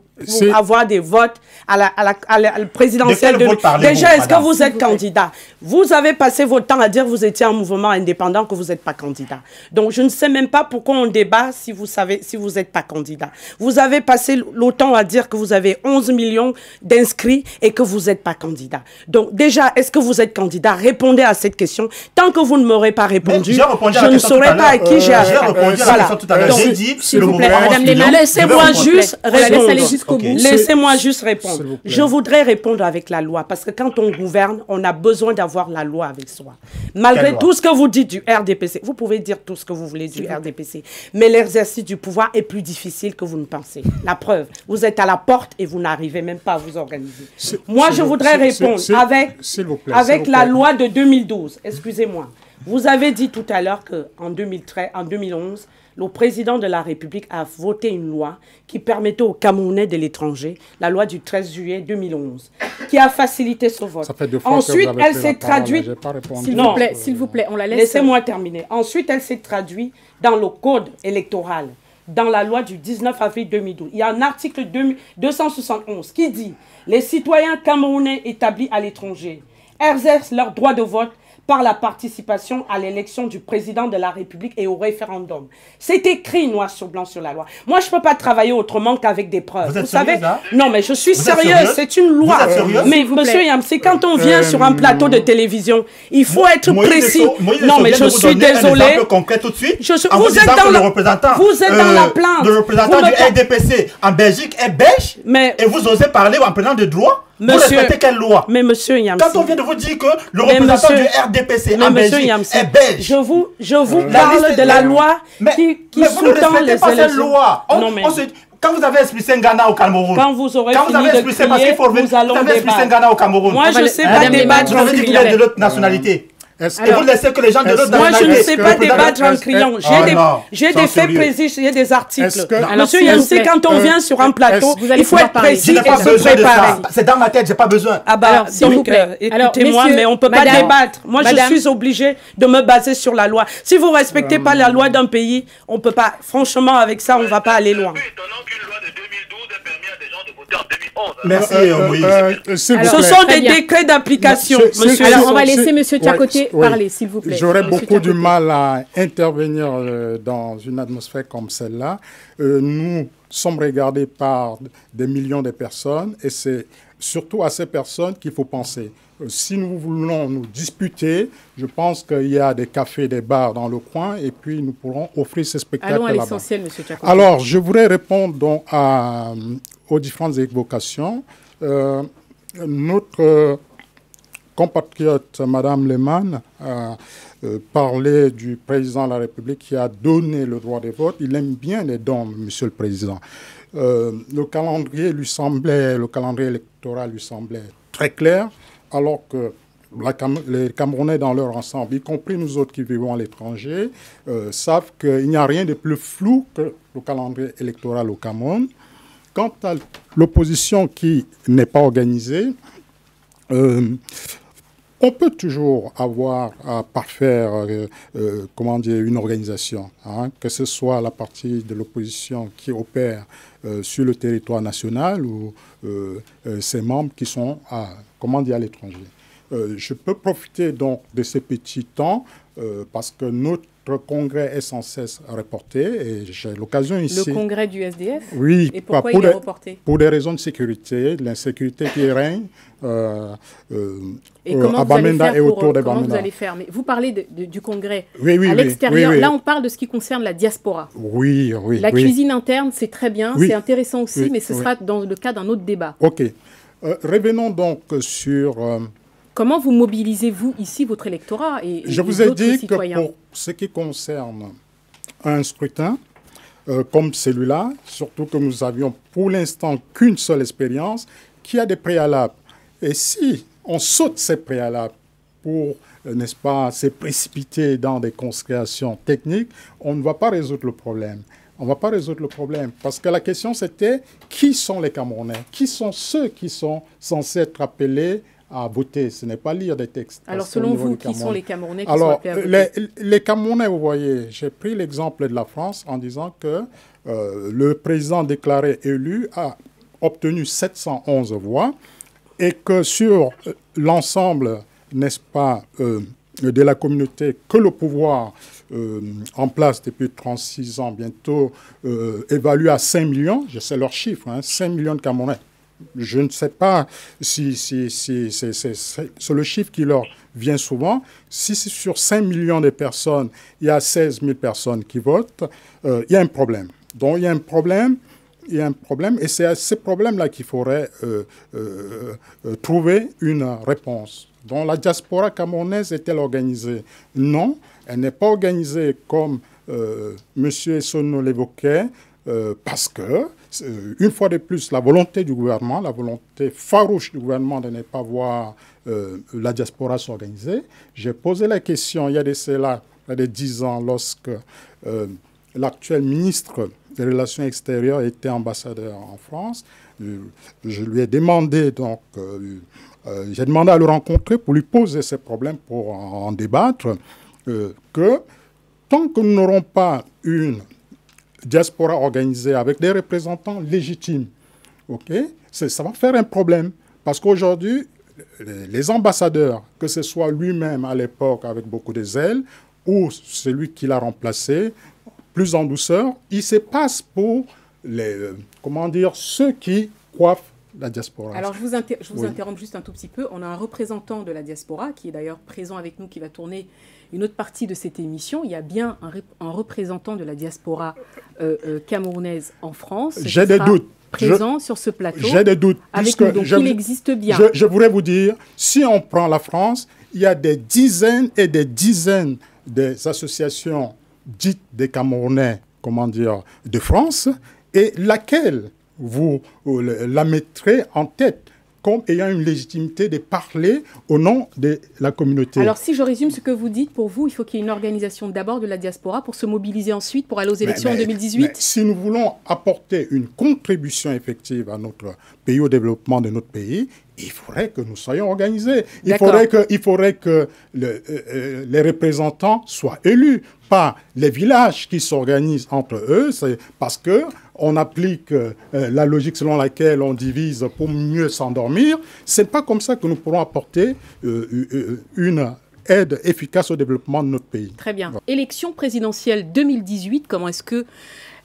B: avoir des votes à la présidentielle?
C: Déjà,
B: est-ce que vous êtes candidat? Vous avez passé passé votre temps à dire que vous étiez un mouvement indépendant, que vous n'êtes pas candidat. Donc, je ne sais même pas pourquoi on débat si vous savez, si vous n'êtes pas candidat. Vous avez passé le temps à dire que vous avez 11 millions d'inscrits et que vous n'êtes pas candidat. Donc, déjà, est-ce que vous êtes candidat? Répondez à cette question. Tant que vous ne m'aurez pas répondu, je ne saurais pas à qui j'ai affaire.
C: Voilà. J'ai dit,
A: s'il vous plaît, Madame Lehmann,
B: laissez-moi juste répondre.
A: Jusqu'au bout.
B: Laissez-moi juste répondre. Je voudrais répondre avec la loi, parce que quand on gouverne, on a besoin d'avoir la loi avec soi. Malgré tout ce que vous dites du RDPC, vous pouvez dire tout ce que vous voulez du RDPC, mais l'exercice du pouvoir est plus difficile que vous ne pensez. La preuve, vous êtes à la porte et vous n'arrivez même pas à vous organiser. Moi, je voudrais répondre avec la loi de 2012. Excusez-moi. Vous avez dit tout à l'heure qu'en 2011, le président de la République a voté une loi qui permettait aux Camerounais de l'étranger, la loi du 13 juillet 2011, qui a facilité ce vote.
D: Ça fait 2 fois
B: Ensuite, elle s'est traduite...
A: S'il vous plaît, on la laisse...
B: Laissez-moi terminer. Ensuite, elle s'est traduite dans le code électoral, dans la loi du 19 avril 2012. Il y a un article 271 qui dit « Les citoyens camerounais établis à l'étranger exercent leur droit de vote par la participation à l'élection du président de la République et au référendum. » C'est écrit noir sur blanc sur la loi. Moi, je ne peux pas travailler autrement qu'avec des preuves.
C: Vous savez,
B: non, mais je suis sérieuse. C'est une loi. Mais monsieur Yamsi, quand on vient sur un plateau de télévision, il faut être précis. Non, mais je suis désolée.
C: Tout de suite,
B: vous êtes dans la plainte.
C: Le représentant du RDPC en Belgique est belge et vous osez parler en prenant de droit. Vous respectez quelle loi?
B: Mais monsieur Yamsi,
C: quand on vient de vous dire que le représentant du RDPC en Belgique est belge,
B: je vous parle de la loi qui sous-tend les élections.
C: Quand vous avez expliqué Ghana au Cameroun,
B: quand vous aurez fini de crier, nous allons
C: débattre. Au Cameroun.
B: Moi, je ne sais pas débattre en criant.
C: De l'autre nationalité. Et vous laissez que les gens de l'autre
B: moi, je ne sais pas débattre en criant. J'ai des faits précis, j'ai des articles. Monsieur Yamsi, quand on vient sur un plateau, il faut être précis et se préparer.
C: C'est dans ma tête, j'ai pas besoin.
B: Ah bah, donc, écoutez-moi, mais on ne peut pas débattre. Moi, je suis obligée de me baser sur la loi. Si vous ne respectez pas la loi d'un pays, on ne peut pas. Franchement, avec ça, on ne va pas aller loin.
C: Merci, Moïse.
B: Ce sont des décrets d'application, monsieur.
A: Alors, on va laisser monsieur Tchakoté parler, s'il vous plaît.
D: J'aurais beaucoup du mal à intervenir dans une atmosphère comme celle-là. Nous sommes regardés par des millions de personnes et c'est surtout à ces personnes qu'il faut penser. Si nous voulons nous disputer, je pense qu'il y a des cafés, des bars dans le coin et puis nous pourrons offrir ces spectacles là-bas.
A: Allons à l'essentiel, monsieur Tchakoté.
D: Alors, je voudrais répondre donc aux différentes évocations. Notre compatriote, Madame Lehmann, a parlé du président de la République qui a donné le droit de vote. Il aime bien les dons, Monsieur le Président. Le calendrier électoral lui semblait très clair, alors que les Camerounais dans leur ensemble, y compris nous autres qui vivons à l'étranger, savent qu'il n'y a rien de plus flou que le calendrier électoral au Cameroun. Quant à l'opposition qui n'est pas organisée, on peut toujours avoir à parfaire une organisation, que ce soit la partie de l'opposition qui opère sur le territoire national ou ses membres qui sont à l'étranger. Je peux profiter donc de ces petits temps parce que notre congrès est sans cesse reporté et j'ai l'occasion ici...
A: Le congrès du SDF?
D: Oui.
A: Et pourquoi il est reporté?
D: Pour des raisons de sécurité, de l'insécurité qui règne à
A: Bamenda
D: et autour de Bamenda.
A: Comment vous allez faire? Mais vous parlez du congrès
D: à
A: l'extérieur. Là, on parle de ce qui concerne la diaspora.
D: Oui.
A: La cuisine interne, c'est très bien, c'est intéressant aussi, mais ce sera dans le cas d'un autre débat.
D: OK. Revenons donc sur...
A: Comment vous mobilisez-vous ici votre électorat et
D: je vous ai dit
A: citoyens?
D: Que pour ce qui concerne un scrutin comme celui-là, surtout que nous avions pour l'instant qu'une seule expérience, qui a des préalables. Et si on saute ces préalables pour, n'est-ce pas, se précipiter dans des considérations techniques, on ne va pas résoudre le problème. On ne va pas résoudre le problème parce que la question c'était qui sont les Camerounais? Qui sont ceux qui sont censés être appelés à voter? Ce n'est pas lire des textes.
A: Alors, selon vous, qui sont les Camerounais qui
D: sont
A: appelés à voter?
D: Les Camerounais, vous voyez, j'ai pris l'exemple de la France en disant que le président déclaré élu a obtenu 711 voix et que sur l'ensemble, n'est-ce pas, de la communauté que le pouvoir en place depuis 36 ans bientôt évalue à 5 millions, je sais leur chiffre, 5 millions de Camerounais. Je ne sais pas si c'est le chiffre qui leur vient souvent. Si sur 5 millions de personnes, il y a 16 000 personnes qui votent, il y a un problème. Donc il y a un problème. Et c'est à ce problème-là qu'il faudrait trouver une réponse. Donc la diaspora camerounaise est-elle organisée? Non, elle n'est pas organisée comme M. Essonno l'évoquait, parce que, une fois de plus, la volonté du gouvernement, la volonté farouche du gouvernement de ne pas voir la diaspora s'organiser. J'ai posé la question il y a de cela, il y a de 10 ans, lorsque l'actuel ministre des Relations extérieures était ambassadeur en France. Je lui ai demandé, donc, j'ai demandé à le rencontrer pour lui poser ces problèmes, pour en débattre, que tant que nous n'aurons pas une diaspora organisée avec des représentants légitimes, ça va faire un problème. Parce qu'aujourd'hui, les ambassadeurs, que ce soit lui-même à l'époque avec beaucoup de zèle, ou celui qui l'a remplacé, plus en douceur, il se passe pour ceux qui coiffent la diaspora.
A: Alors, je vous interromps juste un tout petit peu. On a un représentant de la diaspora qui est d'ailleurs présent avec nous, qui va tourner une autre partie de cette émission. Il y a bien un représentant de la diaspora camerounaise en France.
D: J'ai des doutes.
A: Présent sur ce plateau.
D: J'ai des doutes.
A: Avec nous, donc il existe bien.
D: Je voudrais vous dire, si on prend la France, il y a des dizaines et des dizaines d'associations dites des Camerounais, de France, et laquelle vous la mettrez en tête comme ayant une légitimité de parler au nom de la communauté.
A: Alors, si je résume ce que vous dites, pour vous, il faut qu'il y ait une organisation d'abord de la diaspora pour se mobiliser ensuite pour aller aux élections en 2018 ?
D: Si nous voulons apporter une contribution effective à notre pays, au développement de notre pays, il faudrait que nous soyons organisés. Il faudrait que les représentants soient élus, pas les villages qui s'organisent entre eux, parce que on applique la logique selon laquelle on divise pour mieux s'endormir. Ce n'est pas comme ça que nous pourrons apporter une aide efficace au développement de notre pays.
A: Très bien. Élection présidentielle 2018, comment est-ce que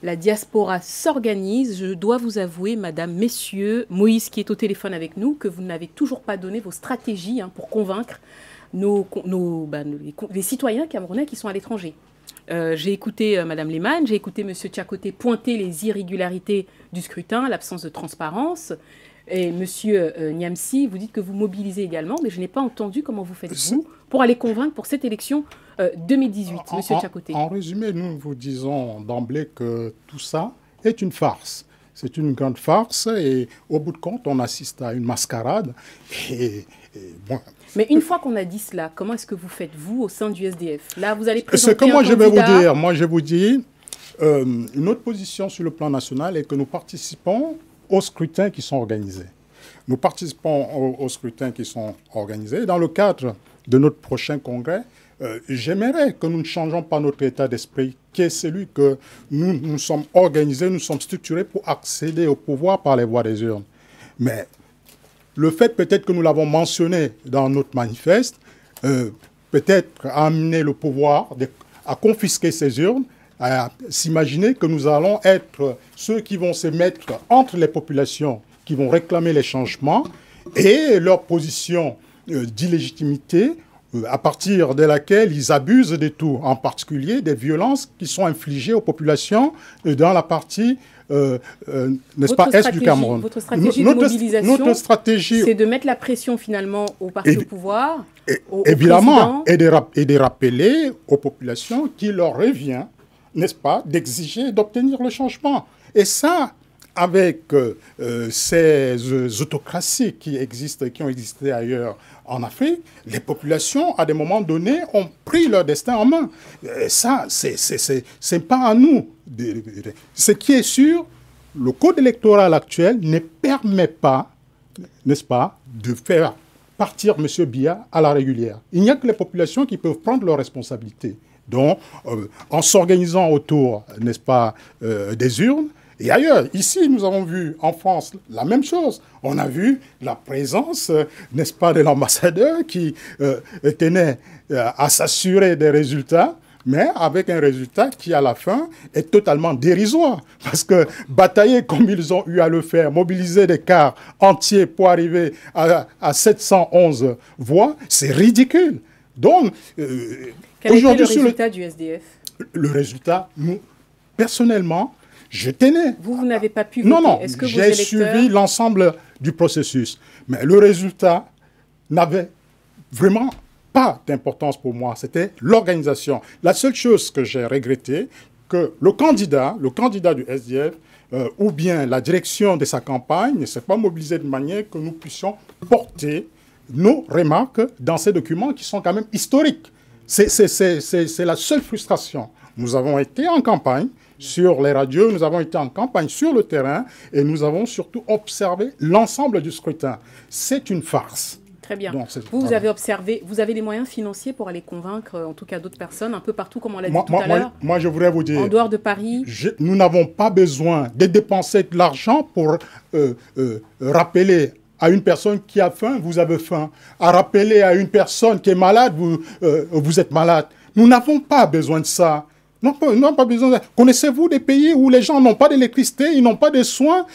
A: la diaspora s'organise? Je dois vous avouer, madame, messieurs, Moïse qui est au téléphone avec nous, que vous n'avez toujours pas donné vos stratégies pour convaincre les citoyens camerounais qui sont à l'étranger. J'ai écouté Mme Lehmann, j'ai écouté M. Tchakoté pointer les irrégularités du scrutin, l'absence de transparence. Et M. Niamsi, vous dites que vous mobilisez également, mais je n'ai pas entendu comment vous faites-vous pour aller convaincre pour cette élection 2018, M. Tchakoté.
D: En résumé, nous vous disons d'emblée que tout ça est une farce. C'est une grande farce et au bout de compte, on assiste à une mascarade. Bon.
A: Mais une fois qu'on a dit cela, comment est-ce que vous faites, vous, au sein du SDF? Là, vous allez présenter
D: ce que moi, je vais vous dire, moi, je vous dis, notre position sur le plan national est que nous participons aux scrutins qui sont organisés. Nous participons aux scrutins qui sont organisés. Dans le cadre de notre prochain congrès, j'aimerais que nous ne changeons pas notre état d'esprit, qui est celui que nous sommes organisés, nous sommes structurés pour accéder au pouvoir par les voies des urnes. Mais le fait peut-être que nous l'avons mentionné dans notre manifeste, peut-être amener le pouvoir à confisquer ces urnes, à s'imaginer que nous allons être ceux qui vont se mettre entre les populations, qui vont réclamer les changements, et leur position d'illégitimité, à partir de laquelle ils abusent de tout, en particulier des violences qui sont infligées aux populations dans la partie, n'est-ce pas, est du Cameroun.
A: Votre stratégie de mobilisation, c'est de mettre la pression finalement au parti au pouvoir,
D: évidemment, et de rappeler aux populations qu'il leur revient, n'est-ce pas, d'exiger, d'obtenir le changement. Et ça, avec ces autocraties qui ont existé ailleurs en Afrique, les populations, à des moments donnés, ont pris leur destin en main. Et ça, c'est pas à nous. Ce qui est sûr, le code électoral actuel ne permet pas, n'est-ce pas, de faire partir M. Biya à la régulière. Il n'y a que les populations qui peuvent prendre leurs responsabilités. Donc, en s'organisant autour, n'est-ce pas, des urnes, et ailleurs. Ici, nous avons vu en France la même chose. On a vu la présence, n'est-ce pas, de l'ambassadeur qui tenait à s'assurer des résultats, mais avec un résultat qui, à la fin, est totalement dérisoire. Parce que batailler comme ils ont eu à le faire, mobiliser des cars entiers pour arriver à 711 voix, c'est ridicule. Donc,
A: quel était le résultat du SDF?
D: Le résultat, nous, personnellement, je tenais.
A: Vous n'avez pas pu voter.
D: Non,
A: Est-ce que
D: j'ai suivi l'ensemble du processus. Mais le résultat n'avait vraiment pas d'importance pour moi. C'était l'organisation. La seule chose que j'ai regretté, que le candidat du SDF, ou bien la direction de sa campagne ne s'est pas mobilisée de manière que nous puissions porter nos remarques dans ces documents qui sont quand même historiques. C'est la seule frustration. Nous avons été en campagne sur les radios, nous avons été en campagne sur le terrain et nous avons surtout observé l'ensemble du scrutin. C'est une farce.
A: Très bien. Donc, vous avez observé, vous avez les moyens financiers pour aller convaincre, en tout cas d'autres personnes, un peu partout, comme on l'a dit tout à l'heure.
D: Moi, je voudrais vous dire...
A: En dehors de Paris...
D: Nous n'avons pas besoin de dépenser de l'argent pour rappeler à une personne qui a faim, vous avez faim. À rappeler à une personne qui est malade, vous êtes malade. Nous n'avons pas besoin de ça. Non, pas besoin de ça. Connaissez-vous des pays où les gens n'ont pas d'électricité, ils n'ont pas de soins,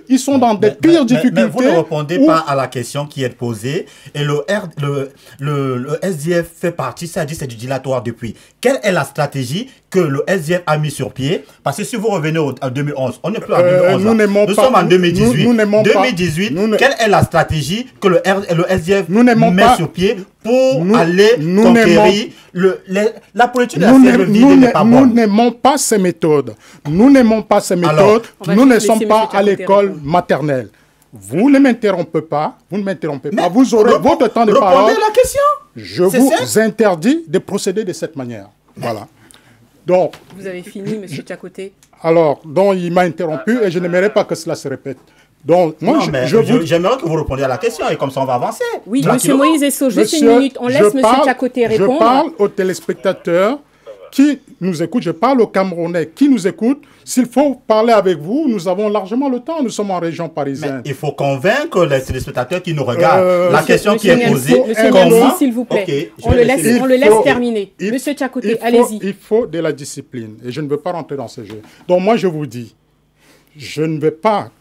D: ils sont dans des pires difficultés.
C: Mais vous ne répondez pas à la question qui est posée. Et le SDF fait partie, ça dit, c'est du dilatoire depuis. Quelle est la stratégie que le SDF a mis sur pied? Parce que si vous revenez en 2011, on n'est plus en 2011. Nous sommes en 2018. 2018, quelle est la stratégie que le SDF met sur pied pour aller conquérir la politique de la CRVD n'est pas bonne.
D: Nous n'aimons pas ces méthodes. Nous n'aimons pas ces méthodes. Nous ne sommes pas à l'école maternelle. Vous ne m'interrompez pas. Vous ne m'interrompez pas. Vous aurez votre temps de parole.
C: Répondez à la question.
D: Je vous interdis de procéder de cette manière. Voilà. Donc,
A: vous avez fini, M. Tchakoté.
D: Alors, donc il m'a interrompu et je n'aimerais pas que cela se répète. Donc, moi,
C: j'aimerais que vous répondiez à la question et comme ça on va avancer.
A: Oui, M. Moïse Esso, juste une minute. On laisse M. Tchakoté répondre.
D: Je parle aux téléspectateurs qui nous écoutent, je parle aux Camerounais qui nous écoutent. S'il faut parler avec vous, nous avons largement le temps. Nous sommes en région parisienne.
C: Mais il faut convaincre les téléspectateurs qui nous regardent. La question qui est posée,
A: comment... s'il vous plaît. Okay, on le laisse terminer. Monsieur Tchakoté, allez-y.
D: Il faut de la discipline. Et je ne veux pas rentrer dans ce jeu. Donc moi, je vous dis, je ne vais pas,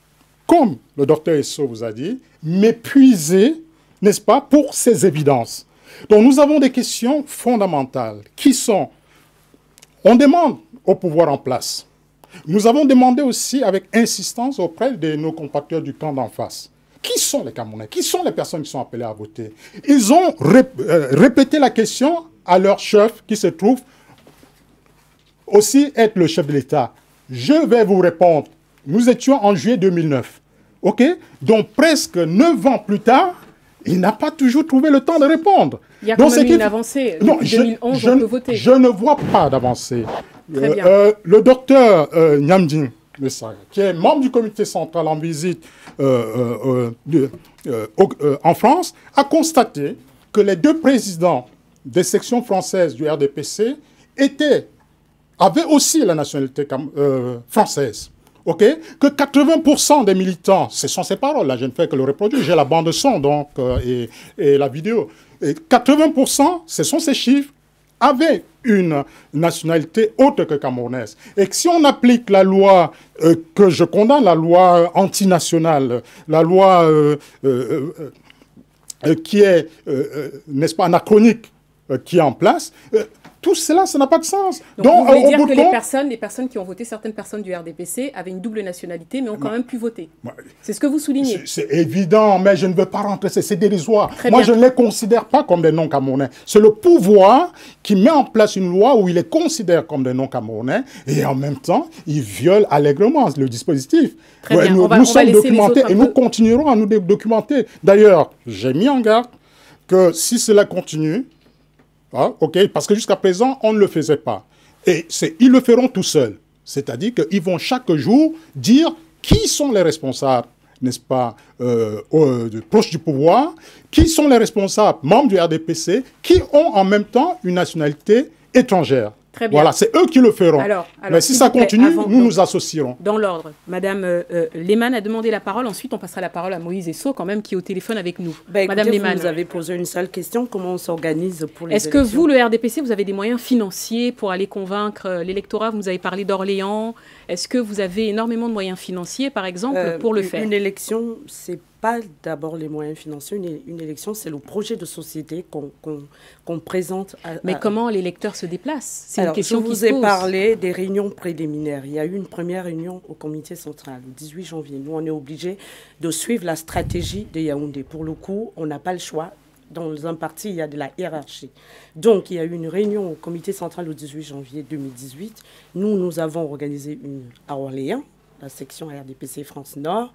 D: comme le docteur Esso vous a dit, m'épuiser, n'est-ce pas, pour ces évidences. Donc nous avons des questions fondamentales qui sont... On demande au pouvoir en place. Nous avons demandé aussi avec insistance auprès de nos compatriotes du camp d'en face. Qui sont les Camerounais? Qui sont les personnes qui sont appelées à voter? Ils ont répété la question à leur chef qui se trouve aussi être le chef de l'État. Je vais vous répondre. Nous étions en juillet 2009. OK? Donc presque 9 ans plus tard, il n'a pas toujours trouvé le temps de répondre.
A: Il y a quand même une avancée. Depuis 2011, on peut voter.
D: Je ne vois pas d'avancée. Le docteur Nyamding, qui est membre du comité central en visite en France, a constaté que les 2 présidents des sections françaises du RDPC avaient aussi la nationalité française. Okay? Que 80% des militants, ce sont ces paroles, là je ne fais que le reproduire, j'ai la bande son donc, et la vidéo, et 80%, ce sont ces chiffres, avaient une nationalité autre que camerounaise. Et que si on applique la loi que je condamne, la loi antinationale, la loi qui est, n'est-ce pas, anachronique, qui est en place, tout cela, ça n'a pas de sens.
A: Donc vous voulez dire que les personnes qui ont voté, certaines personnes du RDPC, avaient une double nationalité, mais ont quand même pu voter. C'est ce que vous soulignez.
D: C'est évident, mais je ne veux pas rentrer, c'est dérisoire. Moi, je ne les considère pas comme des non-camerounais. C'est le pouvoir qui met en place une loi où il les considère comme des non-camerounais, et en même temps, il viole allègrement le dispositif. Nous sommes documentés et nous continuerons à nous documenter. D'ailleurs, j'ai mis en garde que si cela continue, parce que jusqu'à présent, on ne le faisait pas. Et ils le feront tout seuls. C'est-à-dire qu'ils vont chaque jour dire qui sont les responsables, n'est-ce pas, proches du pouvoir, qui sont les responsables, membres du RDPC, qui ont en même temps une nationalité étrangère.
A: Très bien.
D: Voilà, c'est eux qui le feront.
A: Alors,
D: mais si ça continue, nous nous associerons.
A: Dans l'ordre, Madame Lehmann a demandé la parole. Ensuite, on passera la parole à Moïse Esso, quand même, qui est au téléphone avec nous.
B: Madame Lehmann, vous nous avez posé une seule question. Comment on s'organise pour les élections?
A: Est-ce que vous, le RDPC, vous avez des moyens financiers pour aller convaincre l'électorat? Vous nous avez parlé d'Orléans. Est-ce que vous avez énormément de moyens financiers, par exemple, pour le faire?
B: Une élection, c'est pas d'abord les moyens financiers. Une élection, c'est le projet de société qu'on présente.
A: Mais comment l'électeur se déplace? C'est une question qui se pose.
B: Je vous ai parlé des réunions préliminaires. Il y a eu une première réunion au comité central le 18 janvier. Nous, on est obligés de suivre la stratégie de Yaoundé. Pour le coup, on n'a pas le choix. Dans un parti, il y a de la hiérarchie. Donc, il y a eu une réunion au comité central le 18 janvier 2018. Nous avons organisé une à Orléans, la section RDPC France Nord,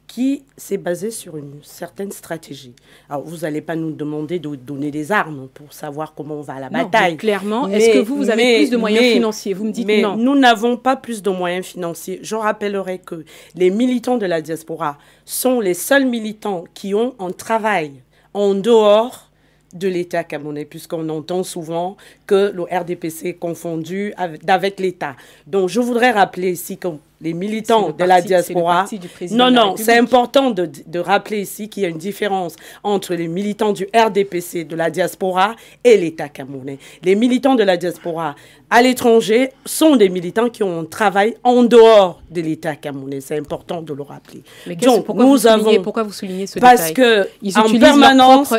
B: qui s'est basée sur une certaine stratégie. Alors, vous n'allez pas nous demander de donner des armes pour savoir comment on va à la bataille.
A: Clairement, est-ce que vous avez plus de moyens financiers? Vous me dites non.
B: Nous n'avons pas plus de moyens financiers. Je rappellerai que les militants de la diaspora sont les seuls militants qui ont un travail en dehors de l'État camerounais, puisqu'on entend souvent que le RDPC est confondu avec l'État. Donc, je voudrais rappeler ici que les militants de la diaspora... Non, c'est important de rappeler ici qu'il y a une différence entre les militants du RDPC, de la diaspora, et l'État camerounais. Les militants de la diaspora à l'étranger sont des militants qui ont un travail en dehors de l'État camerounais. C'est important de le rappeler.
A: Mais donc, pourquoi vous soulignez ce
B: détail? Parce que, en permanence...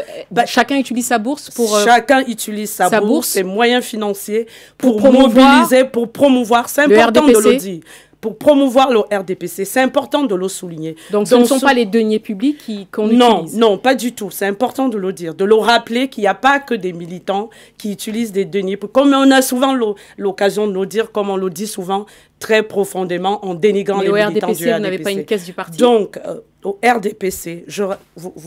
A: chacun utilise sa bourse pour...
B: Chacun utilise sa bourse, ses moyens financiers pour mobiliser, pour promouvoir. C'est important de le dire. Pour promouvoir le RDPC. C'est important de le souligner.
A: Donc, ce ne sont pas les deniers publics qu'on utilise?
B: Non, pas du tout. C'est important de le dire, de le rappeler qu'il n'y a pas que des militants qui utilisent des deniers publics. Comme on a souvent l'occasion de le dire, comme on le dit souvent très profondément en dénigrant les militants du RDPC.
A: Vous n'avez pas une caisse du parti?
B: Donc, au RDPC,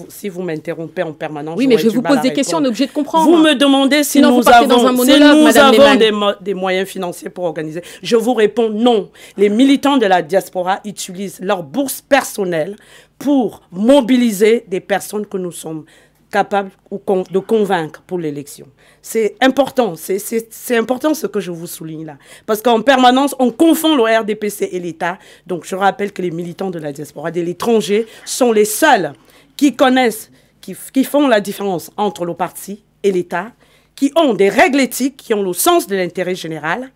B: si vous m'interrompez en permanence...
A: Oui, mais je vous pose des questions, on est obligé de comprendre.
B: Vous me demandez si nous avons des moyens financiers pour organiser. Je vous réponds non. Les militants de la diaspora utilisent leur bourse personnelle pour mobiliser des personnes que nous sommes capables de convaincre pour l'élection. C'est important, c'est important ce que je vous souligne là. Parce qu'en permanence, on confond le RDPC et l'État. Donc je rappelle que les militants de la diaspora, de l'étranger, sont les seuls qui connaissent, qui font la différence entre le parti et l'État, qui ont des règles éthiques, qui ont le sens de l'intérêt général,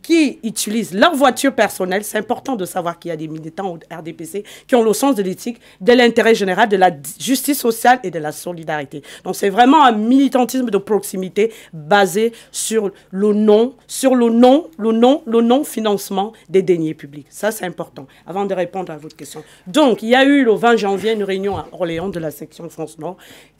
B: qui utilisent leur voiture personnelle. C'est important de savoir qu'il y a des militants au RDPC qui ont le sens de l'éthique, de l'intérêt général, de la justice sociale et de la solidarité. Donc c'est vraiment un militantisme de proximité basé sur le non-financement des deniers publics. Ça, c'est important, avant de répondre à votre question. Donc, il y a eu le 20 janvier une réunion à Orléans de la section France Nord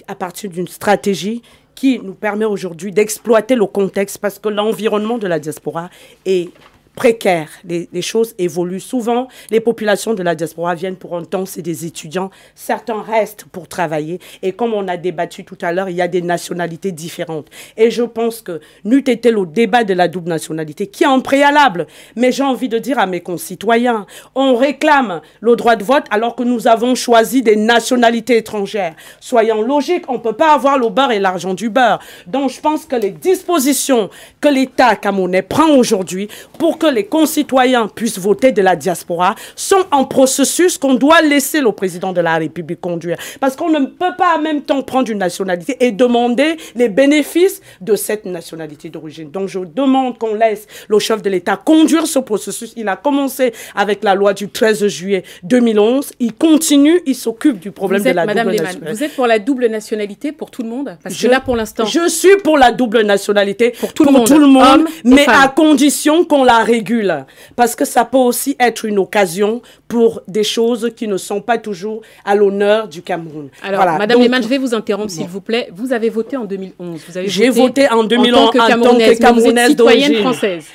B: à partir d'une stratégie qui nous permet aujourd'hui d'exploiter le contexte parce que l'environnement de la diaspora est précaire. Les choses évoluent. Souvent, les populations de la diaspora viennent pour un temps, c'est des étudiants. Certains restent pour travailler. Et comme on a débattu tout à l'heure, il y a des nationalités différentes. Et je pense que n'eût été le débat de la double nationalité, qui est en préalable. Mais j'ai envie de dire à mes concitoyens, on réclame le droit de vote alors que nous avons choisi des nationalités étrangères. Soyons logiques, on ne peut pas avoir le beurre et l'argent du beurre. Donc je pense que les dispositions que l'État camerounais prend aujourd'hui pour que les concitoyens puissent voter de la diaspora sont en processus qu'on doit laisser le président de la République conduire. Parce qu'on ne peut pas en même temps prendre une nationalité et demander les bénéfices de cette nationalité d'origine. Donc je demande qu'on laisse le chef de l'État conduire ce processus. Il a commencé avec la loi du 13 juillet 2011. Il continue, il s'occupe du problème de la double nationalité.
A: Vous êtes pour la double nationalité pour tout le monde? Parce que là, pour l'instant...
B: Je suis pour la double nationalité pour tout le
A: monde,
B: mais à condition qu'on la régule. Parce que ça peut aussi être une occasion pour des choses qui ne sont pas toujours à l'honneur du Cameroun.
A: Alors, voilà. Madame Lehmann, je vais vous interrompre, s'il vous plaît. Vous avez voté en 2011.
B: J'ai voté en 2011 en tant que Camerounaise
A: citoyenne française.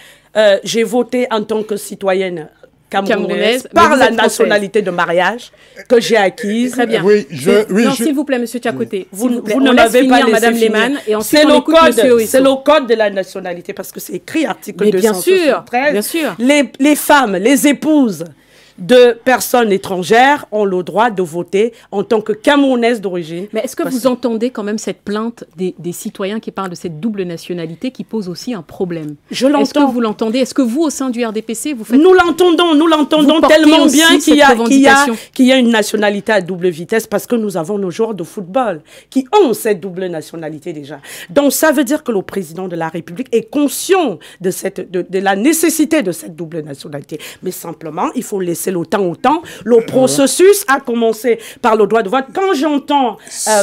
B: J'ai voté en tant que citoyenne camerounaise par la nationalité de mariage que j'ai acquise.
A: Très bien.
D: Oui,
A: non, s'il vous plaît, monsieur Tchakoté.
B: Vous ne m'avez pas laissé
A: Madame
B: finir.
A: Lehmann, et ensuite
B: c'est le code de la nationalité parce que c'est écrit article 273.
A: Bien sûr.
B: Les femmes, les épouses de personnes étrangères ont le droit de voter en tant que Camerounaises d'origine.
A: Mais est-ce que vous entendez quand même cette plainte des citoyens qui parlent de cette double nationalité qui pose aussi un problème?
B: Je l'entends.
A: Est-ce que vous l'entendez? Est-ce que vous, au sein du RDPC, vous faites...
B: Nous l'entendons tellement bien qu'il y a une nationalité à double vitesse parce que nous avons nos joueurs de football qui ont cette double nationalité déjà. Donc ça veut dire que le président de la République est conscient de la nécessité de cette double nationalité. Mais simplement, il faut laisser le temps au temps. Le processus a commencé par le droit de vote. Quand j'entends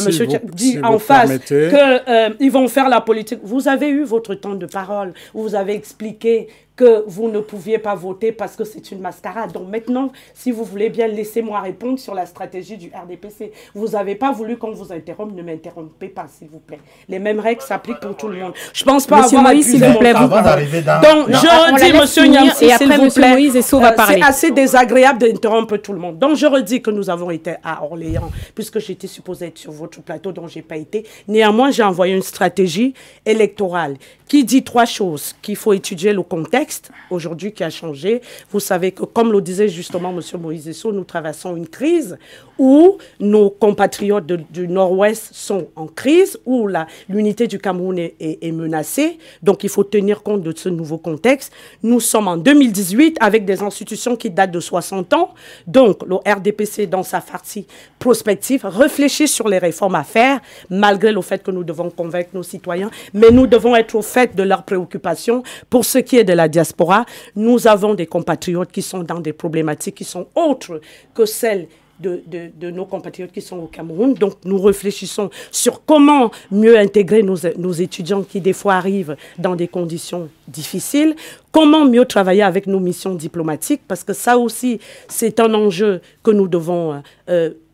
B: monsieur dire en face qu'ils vont faire la politique, vous avez eu votre temps de parole, vous avez expliqué que vous ne pouviez pas voter parce que c'est une mascarade. Donc maintenant, si vous voulez bien, laissez-moi répondre sur la stratégie du RDPC. Vous n'avez pas voulu qu'on vous interrompe, ne m'interrompez pas, s'il vous plaît. Les mêmes règles s'appliquent pour tout le monde. Je ne pense pas
A: Monsieur
B: avoir
A: Moïse, s'il vous plaît.
C: Avant d'arriver dans...
B: Donc, je redis, monsieur Niamsi, s'il vous plaît,
A: Moïse Esso va parler.
B: c'est assez désagréable d'interrompre tout le monde. Donc, je redis que nous avons été à Orléans, puisque j'étais supposée être sur votre plateau, dont je n'ai pas été. Néanmoins, j'ai envoyé une stratégie électorale qui dit 3 choses. Qu'il faut étudier le contexte aujourd'hui qui a changé. Vous savez que, comme le disait justement M. Moïse Esso, nous traversons une crise où nos compatriotes du Nord-Ouest sont en crise, où l'unité du Cameroun est menacée. Donc, il faut tenir compte de ce nouveau contexte. Nous sommes en 2018 avec des institutions qui datent de 60 ans. Donc, le RDPC, dans sa partie prospective, réfléchit sur les réformes à faire, malgré le fait que nous devons convaincre nos citoyens. Mais nous devons être au fait de leurs préoccupations. Pour ce qui est de la diaspora, nous avons des compatriotes qui sont dans des problématiques qui sont autres que celles de nos compatriotes qui sont au Cameroun. Donc, nous réfléchissons sur comment mieux intégrer nos étudiants qui, des fois, arrivent dans des conditions difficiles. Comment mieux travailler avec nos missions diplomatiques, parce que ça aussi, c'est un enjeu que nous devons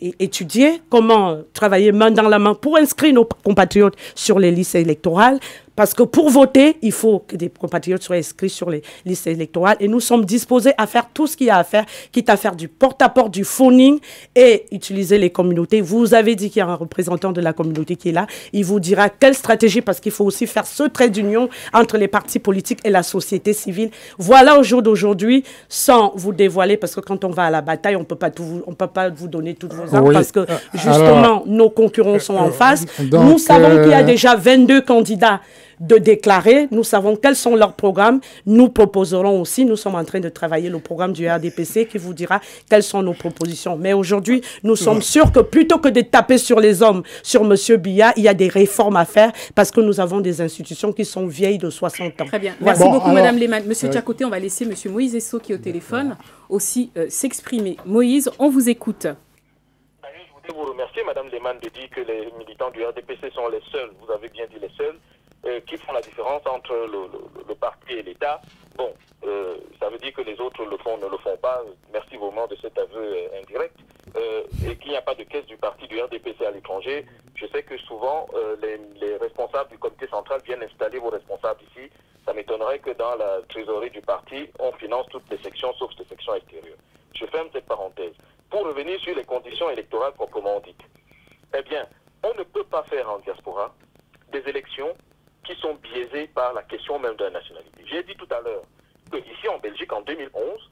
B: étudier. Comment travailler main dans la main pour inscrire nos compatriotes sur les listes électorales. Parce que pour voter, il faut que des compatriotes soient inscrits sur les listes électorales. Et nous sommes disposés à faire tout ce qu'il y a à faire, quitte à faire du porte-à-porte, du phoning et utiliser les communautés. Vous avez dit qu'il y a un représentant de la communauté qui est là. Il vous dira quelle stratégie, parce qu'il faut aussi faire ce trait d'union entre les partis politiques et la société civile. Voilà au jour d'aujourd'hui, sans vous dévoiler, parce que quand on va à la bataille, on ne peut pas vous donner toutes vos armes, parce que justement, nos concurrents sont en face. Donc, nous savons qu'il y a déjà 22 candidats de déclarer, nous savons quels sont leurs programmes, nous proposerons aussi, nous sommes en train de travailler le programme du RDPC qui vous dira quelles sont nos propositions. Mais aujourd'hui, nous sommes sûrs que plutôt que de taper sur les hommes, sur M. Biya, il y a des réformes à faire parce que nous avons des institutions qui sont vieilles de 60 ans.
A: Très bien. Merci beaucoup, Madame Lehmann. Monsieur Tchakoté, on va laisser M. Moïse Esso qui est au téléphone aussi s'exprimer. Moïse, on vous écoute.
E: Je voudrais vous remercier, Madame Lehmann, de dire que les militants du RDPC sont les seuls, vous avez bien dit les seuls, qui font la différence entre le parti et l'État. Bon, ça veut dire que les autres le font, ne le font pas. Merci vraiment de cet aveu indirect. Et qu'il n'y a pas de caisse du parti du RDPC à l'étranger. Je sais que souvent, les responsables du comité central viennent installer vos responsables ici. Ça m'étonnerait que dans la trésorerie du parti, on finance toutes les sections, sauf les sections extérieures. Je ferme cette parenthèse. Pour revenir sur les conditions électorales proprement dites, eh bien, on ne peut pas faire en diaspora des élections qui sont biaisées par la question même de la nationalité. J'ai dit tout à l'heure que ici en Belgique, en 2011,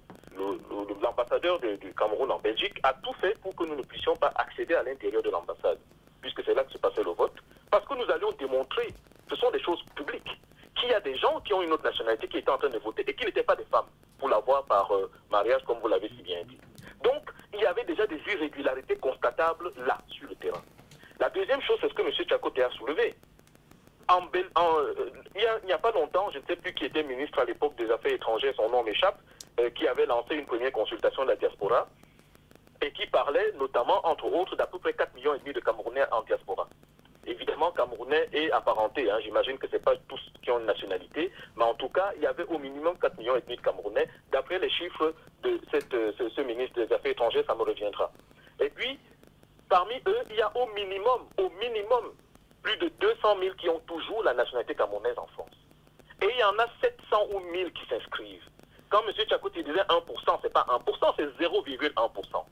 E: l'ambassadeur du Cameroun en Belgique a tout fait pour que nous ne puissions pas accéder à l'intérieur de l'ambassade, puisque c'est là que se passait le vote, parce que nous allions démontrer, ce sont des choses publiques, qu'il y a des gens qui ont une autre nationalité qui étaient en train de voter et qui n'étaient pas des femmes, pour l'avoir par mariage, comme vous l'avez si bien dit. Donc, il y avait déjà des irrégularités constatables là, sur le terrain. La deuxième chose, c'est ce que M. Tchakoté a soulevé. Il n'y a pas longtemps, je ne sais plus qui était ministre à l'époque des Affaires étrangères, son nom m'échappe, qui avait lancé une première consultation de la diaspora et qui parlait notamment, entre autres, d'à peu près 4,5 millions de Camerounais en diaspora. Évidemment, Camerounais est apparenté, hein. J'imagine que ce n'est pas tous qui ont une nationalité, mais en tout cas, il y avait au minimum 4,5 millions de Camerounais. D'après les chiffres de ce ministre des Affaires étrangères, ça me reviendra. Et puis, parmi eux, il y a au minimum, plus de 200 000 qui ont toujours la nationalité camerounaise en France. Et il y en a 700 ou 1000 qui s'inscrivent. Quand M. Tchakoté disait 1%, ce n'est pas 1%, c'est 0,1%.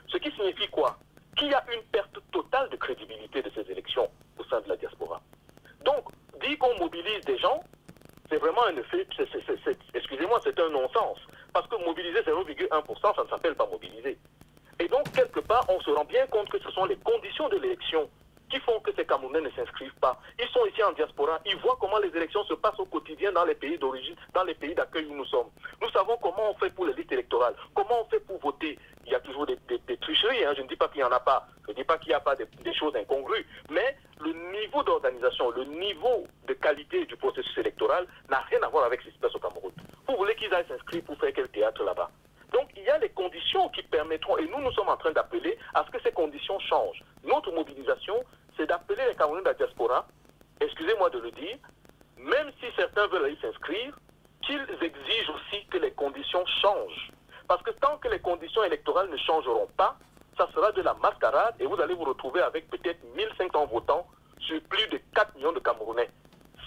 E: Ce qui signifie quoi? Qu'il y a une perte totale de crédibilité de ces élections au sein de la diaspora. Donc, dire qu'on mobilise des gens, c'est vraiment un effet, excusez-moi, c'est un non-sens. Parce que mobiliser 0,1%, ça ne s'appelle pas que ce sont les conditions de l'élection qui font que ces Camerounais ne s'inscrivent pas. Ils sont ici en diaspora, ils voient comment les élections se passent au quotidien dans les pays d'origine, dans les pays d'accueil où nous sommes. Nous savons comment on fait pour les listes électorales, comment on fait pour voter. Il y a toujours des tricheries, hein. Je ne dis pas qu'il n'y en a pas, je ne dis pas qu'il n'y a pas des choses incongrues, mais le niveau d'organisation, le niveau de qualité du processus électoral n'a rien à voir avec ce qui se passe au Cameroun. Vous voulez qu'ils aillent s'inscrire pour faire quel théâtre là-bas? Donc, il y a les conditions qui permettront, et nous sommes en train d'appeler à ce que ces conditions changent. Notre mobilisation, c'est d'appeler les Camerounais de la diaspora, excusez-moi de le dire, même si certains veulent aller s'inscrire, qu'ils exigent aussi que les conditions changent. Parce que tant que les conditions électorales ne changeront pas, ça sera de la mascarade et vous allez vous retrouver avec peut-être 1500 votants sur plus de 4 millions de Camerounais.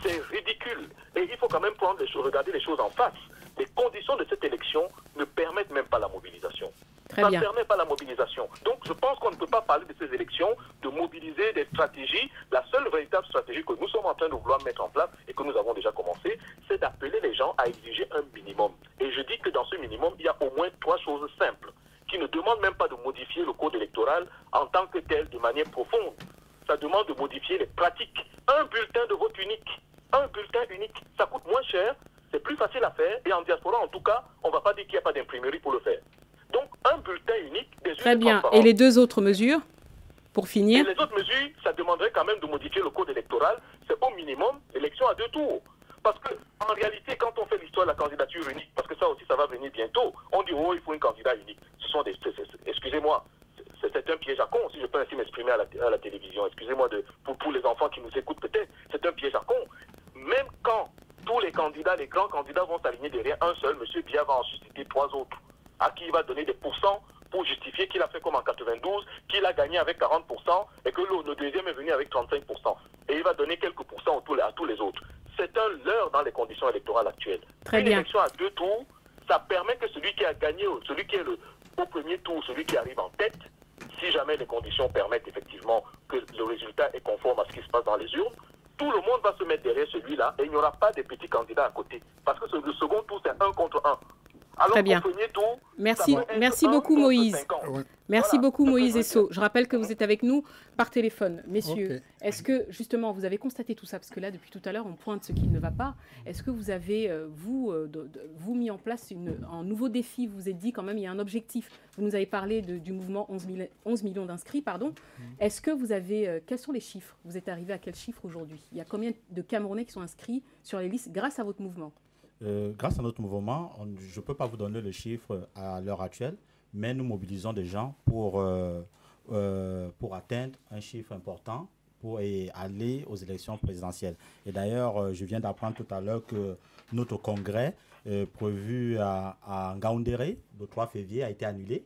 E: C'est ridicule. Et il faut quand même regarder les choses en face. Les conditions de cette élection ne permettent même pas la mobilisation. Ça ne permet pas la mobilisation. Donc je pense qu'on ne peut pas parler de ces élections, de mobiliser des stratégies. La seule véritable stratégie que nous sommes en train de vouloir mettre en place et que nous avons déjà commencé, c'est d'appeler les gens à exiger un minimum. Et je dis que dans ce minimum, il y a au moins 3 choses simples qui ne demandent même pas de modifier le code électoral en tant que tel de manière profonde. Ça demande de modifier les pratiques. Un bulletin de vote unique. Un bulletin unique, ça coûte moins cher, c'est plus facile à faire et en diaspora en tout cas, on ne va pas dire qu'il n'y a pas d'imprimerie pour le faire. Donc un bulletin unique, des urnes
A: Très bien.
E: transparentes.
A: Et les 2 autres mesures, pour finir?
E: Et les autres mesures, ça demanderait quand même de modifier le code électoral. C'est au minimum l'élection à 2 tours. Parce qu'en réalité, quand on fait l'histoire de la candidature unique, parce que ça aussi, ça va venir bientôt, on dit, oh, il faut une candidat unique. Ce sont des... Excusez-moi, c'est un piège à con, si je peux ainsi m'exprimer à la télévision. Excusez-moi pour les enfants qui nous écoutent peut-être. C'est un piège à con. Même quand tous les candidats, les grands candidats vont s'aligner derrière un seul, M. Biya va en susciter 3 autres, à qui il va donner des pourcents pour justifier qu'il a fait comme en 92, qu'il a gagné avec 40% et que le deuxième est venu avec 35%. Et il va donner quelques pourcents à tous les autres. C'est un leurre dans les conditions électorales actuelles.
A: Très
E: Une
A: bien.
E: élection à 2 tours, ça permet que celui qui a gagné, celui qui est au premier tour, celui qui arrive en tête, si jamais les conditions permettent effectivement que le résultat est conforme à ce qui se passe dans les urnes, tout le monde va se mettre derrière celui-là et il n'y aura pas de petits candidats à côté. Parce que le second tour, c'est 1 contre 1. Alors,
A: Très bien.
E: au premier tour,
A: Merci beaucoup Moïse. Merci beaucoup Moïse Esso. Je rappelle que vous êtes avec nous par téléphone. Messieurs, est-ce que justement vous avez constaté tout ça? Parce que là, depuis tout à l'heure, on pointe ce qui ne va pas. Est-ce que vous avez, vous mis en place un nouveau défi? Vous vous êtes dit quand même, il y a un objectif. Vous nous avez parlé du mouvement 11 millions d'inscrits, pardon. Est-ce que vous avez, quels sont les chiffres? Vous êtes arrivé à quel chiffre aujourd'hui? Il y a combien de Camerounais qui sont inscrits sur les listes grâce à votre mouvement?
C: Grâce à notre mouvement, je ne peux pas vous donner le chiffre à l'heure actuelle, mais nous mobilisons des gens pour atteindre un chiffre important pour aller aux élections présidentielles. Et d'ailleurs, je viens d'apprendre tout à l'heure que notre congrès prévu à Ngaoundéré, le 3 février, a été annulé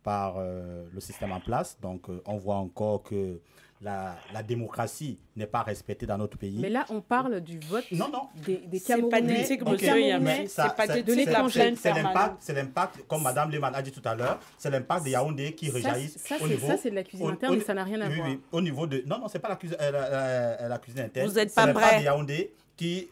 C: par le système en place. Donc, on voit encore que la démocratie n'est pas respectée dans notre pays.
A: Mais là, on parle du vote des Camerounais.
B: C'est pas
A: de l'étranger.
C: C'est l'impact, comme Mme Lehmann a dit tout à l'heure, c'est l'impact des Yaoundé qui réjaillissent au niveau...
A: Ça, c'est de la cuisine interne, mais ça n'a rien à voir.
C: Oui, au niveau de... Non, c'est pas la cuisine interne.
B: Vous n'êtes pas prêt.
C: Des Yaoundé qui...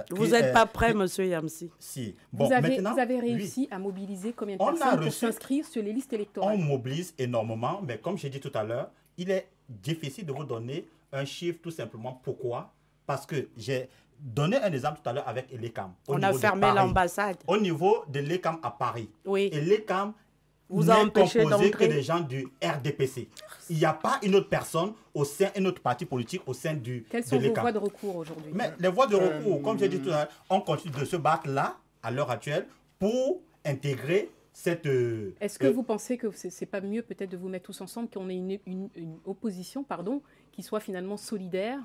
B: vous n'êtes pas prêt, monsieur Yamsi.
C: Si.
A: Bon, vous avez réussi à mobiliser combien de personnes pour s'inscrire sur les listes électorales?
C: On mobilise énormément, mais comme j'ai dit tout à l'heure, il est difficile de vous donner un chiffre tout simplement. Pourquoi? Parce que j'ai donné un exemple tout à l'heure avec l'ECAM.
B: On a fermé l'ambassade.
C: Au niveau de l'ECAM à Paris.
B: Oui.
C: Et l'ECAM
B: vous a empêché
C: composé que des gens du RDPC. Il n'y a pas une autre personne au sein d'un autre parti politique au sein de l'ECAM.
A: Quelles sont vos voies de recours aujourd'hui?
C: Mais les voies de recours, comme j'ai dit tout à l'heure, on continue de se battre là, à l'heure actuelle, pour intégrer cette...
A: Est-ce que vous pensez que c'est pas mieux peut-être de vous mettre tous ensemble, qu'on ait une opposition, pardon, qui soit finalement solidaire,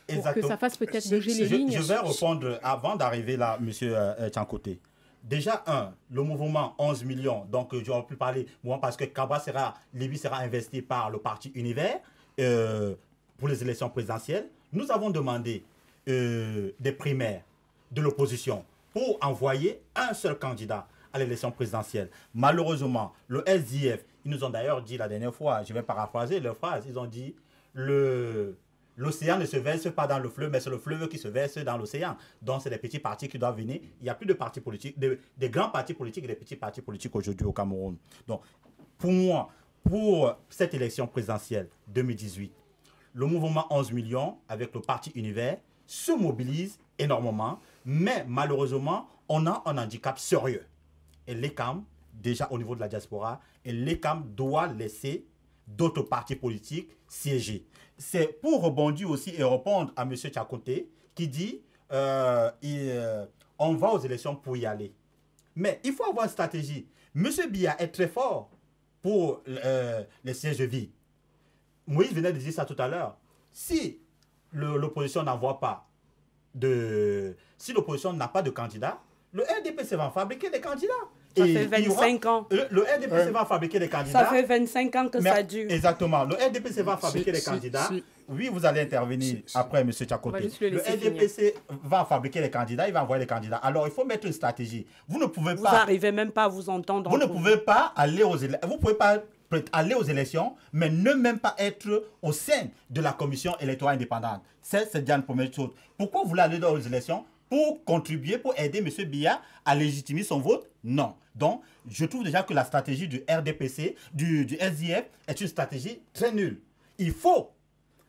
A: pour que ça fasse peut-être bouger les lignes?
C: Je vais répondre avant d'arriver là, monsieur Tchankoté. Déjà, le mouvement 11 millions, donc j'aurais pu parler, moi, parce que Libye sera investi par le parti Univers pour les élections présidentielles. Nous avons demandé des primaires de l'opposition pour envoyer un seul candidat à l'élection présidentielle. Malheureusement, le SDF, ils nous ont d'ailleurs dit la dernière fois, je vais paraphraser leur phrase, ils ont dit l'océan ne se verse pas dans le fleuve, mais c'est le fleuve qui se verse dans l'océan. Donc, c'est des petits partis qui doivent venir. Il n'y a plus de partis politiques, des grands partis politiques et des petits partis politiques aujourd'hui au Cameroun. Donc, pour moi, pour cette élection présidentielle 2018, le mouvement 11 millions avec le parti Univers se mobilise énormément, mais malheureusement, on a un handicap sérieux. Et l'ECAM, déjà au niveau de la diaspora, et l'ECAM doit laisser d'autres partis politiques siéger. C'est pour rebondir aussi et répondre à M. Tchakoté qui dit on va aux élections pour y aller. Mais il faut avoir une stratégie. M. Biya est très fort pour les sièges vides. Moïse venait de dire ça tout à l'heure. Si l'opposition n'envoie pas si l'opposition n'a pas de candidat, le RDPC va fabriquer des candidats.
B: Ça fait 25 ans.
C: Le RDPC va fabriquer des candidats.
B: Ça fait 25 ans que ça dure.
C: Exactement. Le RDPC va fabriquer des candidats. Oui, vous allez intervenir après, M. Tchakoté. Le RDPC va fabriquer les candidats, il va envoyer les candidats. Alors, il faut mettre une stratégie. Vous ne pouvez pas...
B: Vous n'arrivez même pas à vous entendre.
C: Vous ne pouvez pas aller aux élections. Vous pouvez pas aller aux élections, mais ne même pas être au sein de la commission électorale indépendante. C'est déjà une première chose. Pourquoi vous voulez aller aux élections? Pour contribuer, pour aider M. Biya à légitimer son vote? Non. Donc, je trouve déjà que la stratégie du RDPC, du SDF, est une stratégie très nulle. Il faut...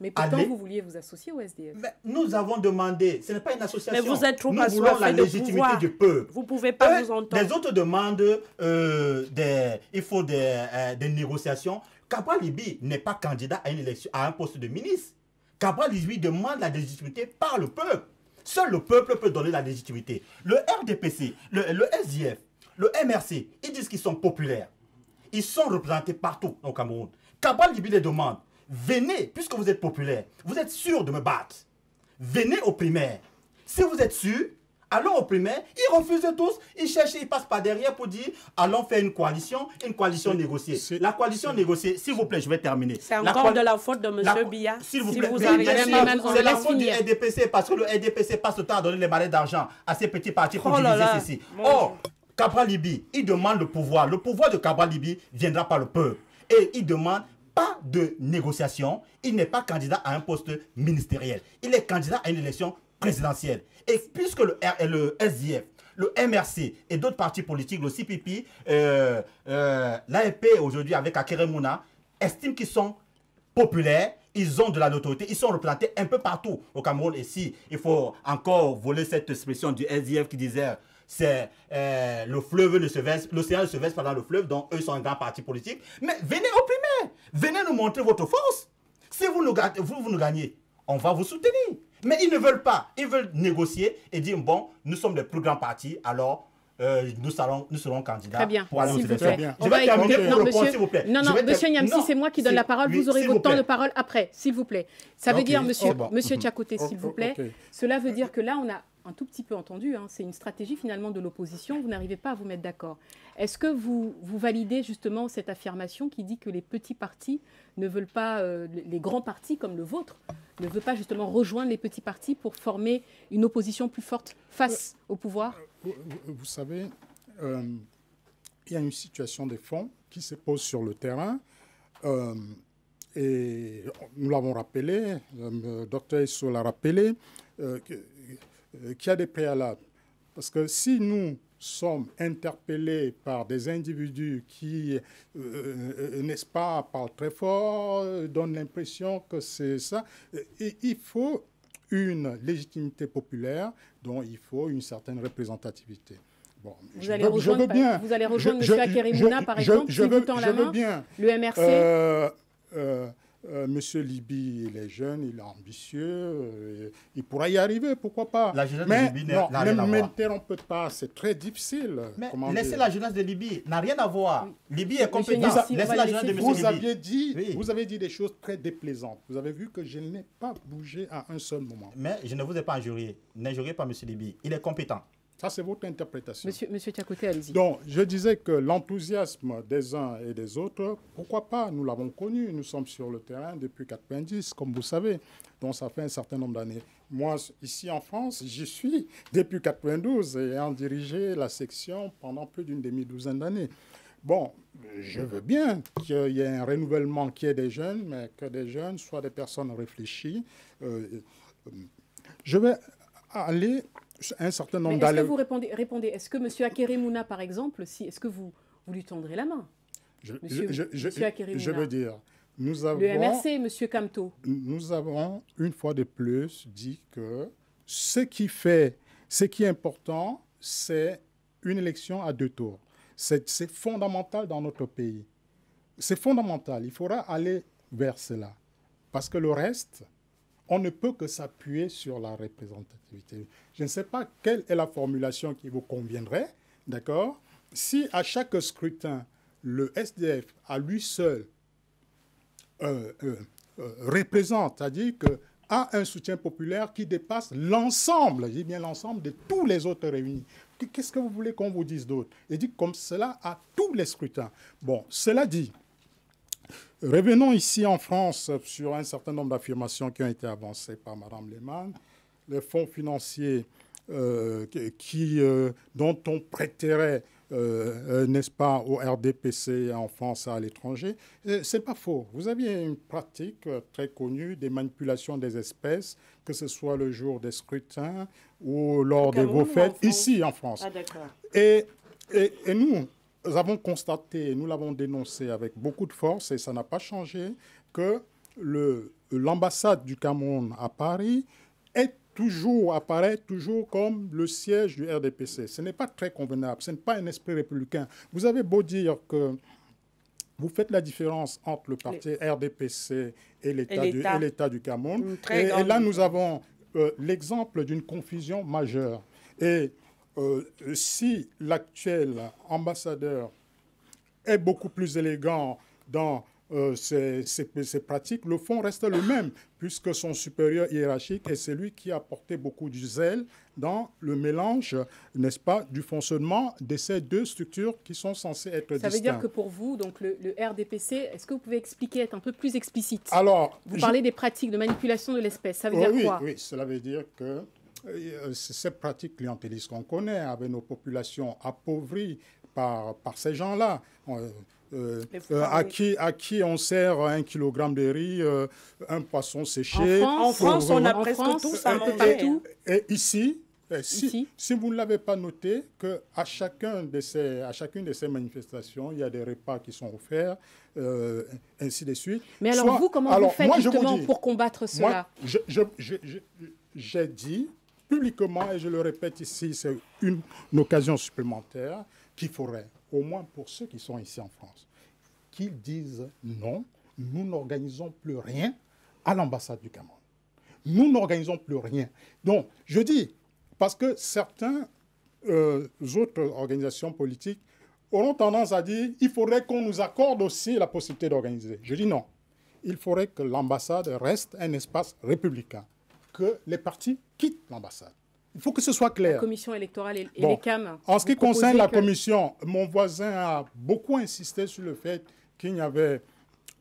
A: Mais pourtant, vous vouliez vous associer au SDF.
C: Mais nous avons demandé, ce n'est pas une association.
B: Mais vous êtes trop
C: nous voulons la légitimité du peuple.
B: Vous ne pouvez pas vous entendre.
C: Les autres demandent, il faut des négociations. Cabral Libi n'est pas candidat à une élection, à un poste de ministre. Cabral Libi demande la légitimité par le peuple. Seul le peuple peut donner la légitimité. Le RDPC, le SDF, le MRC, ils disent qu'ils sont populaires. Ils sont représentés partout au Cameroun. Cabral Libi les demande. Venez, puisque vous êtes populaire, vous êtes sûr de me battre. Venez aux primaires. Si vous êtes sûr, allons aux primaires. Ils refusent tous. Ils cherchent, ils passent par derrière pour dire allons faire une coalition négociée. La coalition négociée, s'il vous plaît, je vais terminer.
B: C'est encore de la faute de M. Biya.
C: S'il vous plaît, c'est la faute du RDPC parce que le RDPC passe le temps à donner les malais d'argent à ces petits partis pour diviser ceci. Or, Cabral Libi, il demande le pouvoir. Le pouvoir de Cabral Libi viendra par le peuple. Et il demande pas de négociation. Il n'est pas candidat à un poste ministériel. Il est candidat à une élection présidentielle. Et puisque le SDF, le MRC et d'autres partis politiques, le CPP, l'AFP aujourd'hui avec Akeremouna, estiment qu'ils sont populaires, ils ont de la notoriété, ils sont représentés un peu partout au Cameroun. Et si il faut encore voler cette expression du SDF qui disait c'est le fleuve ne se verse, l'océan ne se verse pas dans le fleuve, donc eux sont un grand parti politique. Mais venez au primaire, venez nous montrer votre force. Si vous nous gagnez, on va vous soutenir. Mais ils ne veulent pas, ils veulent négocier et dire bon, nous sommes les plus grands partis, alors nous serons candidats pour aller aux élections.
A: Je vais terminer pour répondre, s'il vous plaît. Non, monsieur Niamsi, c'est moi qui donne la parole. Vous aurez votre temps de parole après, s'il vous plaît. Ça veut dire, monsieur Tchakoté, s'il vous plaît, cela veut dire que là, on a un tout petit peu entendu, c'est une stratégie finalement de l'opposition, vous n'arrivez pas à vous mettre d'accord. Est-ce que vous validez justement cette affirmation qui dit que les petits partis ne veulent pas, les grands partis comme le vôtre, ne veulent pas justement rejoindre les petits partis pour former une opposition plus forte face au pouvoir?
D: Vous savez, il y a une situation de fond qui se pose sur le terrain. Et nous l'avons rappelé, le docteur Esso l'a rappelé, qu'il y a des préalables. Parce que si nous sommes interpellés par des individus qui, n'est-ce pas, parlent très fort, donnent l'impression que c'est ça, il faut une légitimité populaire dont il faut une certaine représentativité. Bon,
A: vous allez rejoindre M. Akeremouna, par exemple, si vous tend la main, le MRC.
D: Monsieur Libi, il est jeune, il est ambitieux, il pourra y arriver, pourquoi pas.
C: La jeunesse de Libi n'a rien à voir.
D: Ne m'interrompez pas, c'est très difficile.
C: Mais laissez la jeunesse de Libi, n'a rien à voir. Oui. Libi est compétent. Laissez la jeunesse de M. Libi.
D: Vous avez dit des choses très déplaisantes. Vous avez vu que je n'ai pas bougé à un seul moment.
C: Mais je ne vous ai pas injurié. N'injuriez pas M. Libi. Il est compétent.
D: Ça, c'est votre interprétation.
A: Monsieur Tchakoté, allez-y.
D: Donc, je disais que l'enthousiasme des uns et des autres, pourquoi pas, nous l'avons connu. Nous sommes sur le terrain depuis 1990, comme vous savez. Donc, ça fait un certain nombre d'années. Moi, ici en France, j'y suis depuis 1992, ayant dirigé la section pendant plus d'une demi-douzaine d'années. Bon, je veux bien qu'il y ait un renouvellement, qu'il y ait des jeunes, mais que des jeunes soient des personnes réfléchies. Je vais aller... un certain nombre
A: d'années. Est-ce que vous répondez, est-ce que M. Akeremouna, par exemple, est-ce que vous lui tendrez la main?
D: Je veux dire, nous avons...
A: Le MRC, M. Kamto.
D: Nous avons, une fois de plus, dit que ce qui est important, c'est une élection à 2 tours. C'est fondamental dans notre pays. C'est fondamental. Il faudra aller vers cela. Parce que le reste, on ne peut que s'appuyer sur la représentativité. Je ne sais pas quelle est la formulation qui vous conviendrait, d'accord? Si à chaque scrutin, le SDF à lui seul représente, c'est-à-dire a un soutien populaire qui dépasse l'ensemble, je dis bien l'ensemble de tous les autres réunis. Qu'est-ce que vous voulez qu'on vous dise d'autre? Et dit comme cela à tous les scrutins. Bon, cela dit, revenons ici en France sur un certain nombre d'affirmations qui ont été avancées par Mme Lehmann. Les fonds financiers dont on prêterait, n'est-ce pas, au RDPC en France et à l'étranger. C'est pas faux. Vous aviez une pratique très connue des manipulations des espèces, que ce soit le jour des scrutins ou lors de vos fêtes, ici en France.
B: Ah, d'accord.
D: Et nous avons constaté, nous l'avons dénoncé avec beaucoup de force, et ça n'a pas changé, que l'ambassade du Cameroun à Paris apparaît toujours comme le siège du RDPC. Ce n'est pas très convenable, ce n'est pas un esprit républicain. Vous avez beau dire que vous faites la différence entre le parti RDPC et l'État du Cameroun. Et là, nous avons l'exemple d'une confusion majeure. Et si l'actuel ambassadeur est beaucoup plus élégant dans ces pratiques, le fond reste le même, puisque son supérieur hiérarchique est celui qui a apporté beaucoup du zèle dans le mélange, n'est-ce pas, du fonctionnement de ces 2 structures qui sont censées être distinctes.
A: Ça veut dire que pour vous, donc le RDPC, est-ce que vous pouvez expliquer, être un peu plus explicite?
D: Alors,
A: vous parlez des pratiques de manipulation de l'espèce, ça veut dire quoi?
D: Oui, cela veut dire que ces pratiques clientélistes qu'on connaît avec nos populations appauvries par ces gens-là, à qui on sert 1 kilogramme de riz, un poisson séché.
B: En France, on a presque tous à manger.
D: Et ici, si vous ne l'avez pas noté, qu'à chacune de ces manifestations, il y a des repas qui sont offerts, ainsi de suite.
A: Mais alors vous, comment vous faites justement pour combattre cela?
D: J'ai dit publiquement, et je le répète ici, c'est une occasion supplémentaire, qu'il faudrait, au moins pour ceux qui sont ici en France, qu'ils disent non, nous n'organisons plus rien à l'ambassade du Cameroun. Nous n'organisons plus rien. Donc, je dis, parce que certaines autres organisations politiques auront tendance à dire il faudrait qu'on nous accorde aussi la possibilité d'organiser. Je dis non. Il faudrait que l'ambassade reste un espace républicain, que les partis quittent l'ambassade. Il faut que ce soit clair.
A: La commission électorale et les CAM.
D: En ce qui concerne la commission, mon voisin a beaucoup insisté sur le fait qu'il n'y avait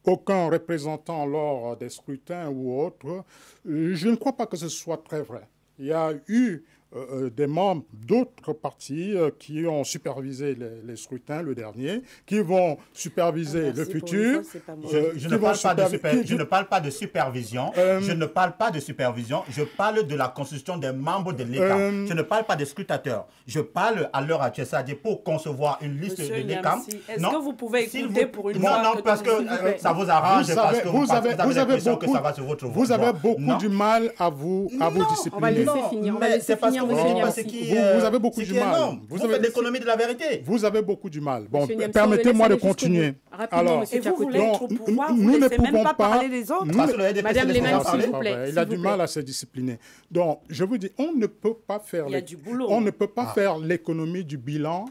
D: aucun représentant lors des scrutins ou autres. Je ne crois pas que ce soit très vrai. Il y a eu des membres d'autres partis qui ont supervisé les scrutins, le dernier, qui vont superviser le futur.
C: Je ne parle pas de supervision. Je ne parle pas de supervision. Je parle de la constitution des membres de l'État. Je ne parle pas des scrutateurs. Je parle à l'heure actuelle, c'est-à-dire pour concevoir une liste de l'ECAM.
B: Est-ce que vous pouvez écouter pour une fois?
C: Non, parce que ça vous arrange, parce que vous avez l'impression que ça va sur votre voix.
D: Vous avez beaucoup du mal à vous discipliner.
A: On va laisser finir.
C: Vous
D: avez beaucoup du mal.
C: Vous faites l'économie de la vérité.
D: Vous avez beaucoup du mal. Bon, permettez-moi de continuer.
B: Alors, et vous voulez être au pouvoir, vous ne laissez même pas parler des autres.
A: Madame Lehmann, s'il vous plaît.
D: Il a du mal à se discipliner. Donc, je vous dis, on ne peut pas faire...
B: Il y a du boulot.
D: On ne peut pas faire l'économie du bilan,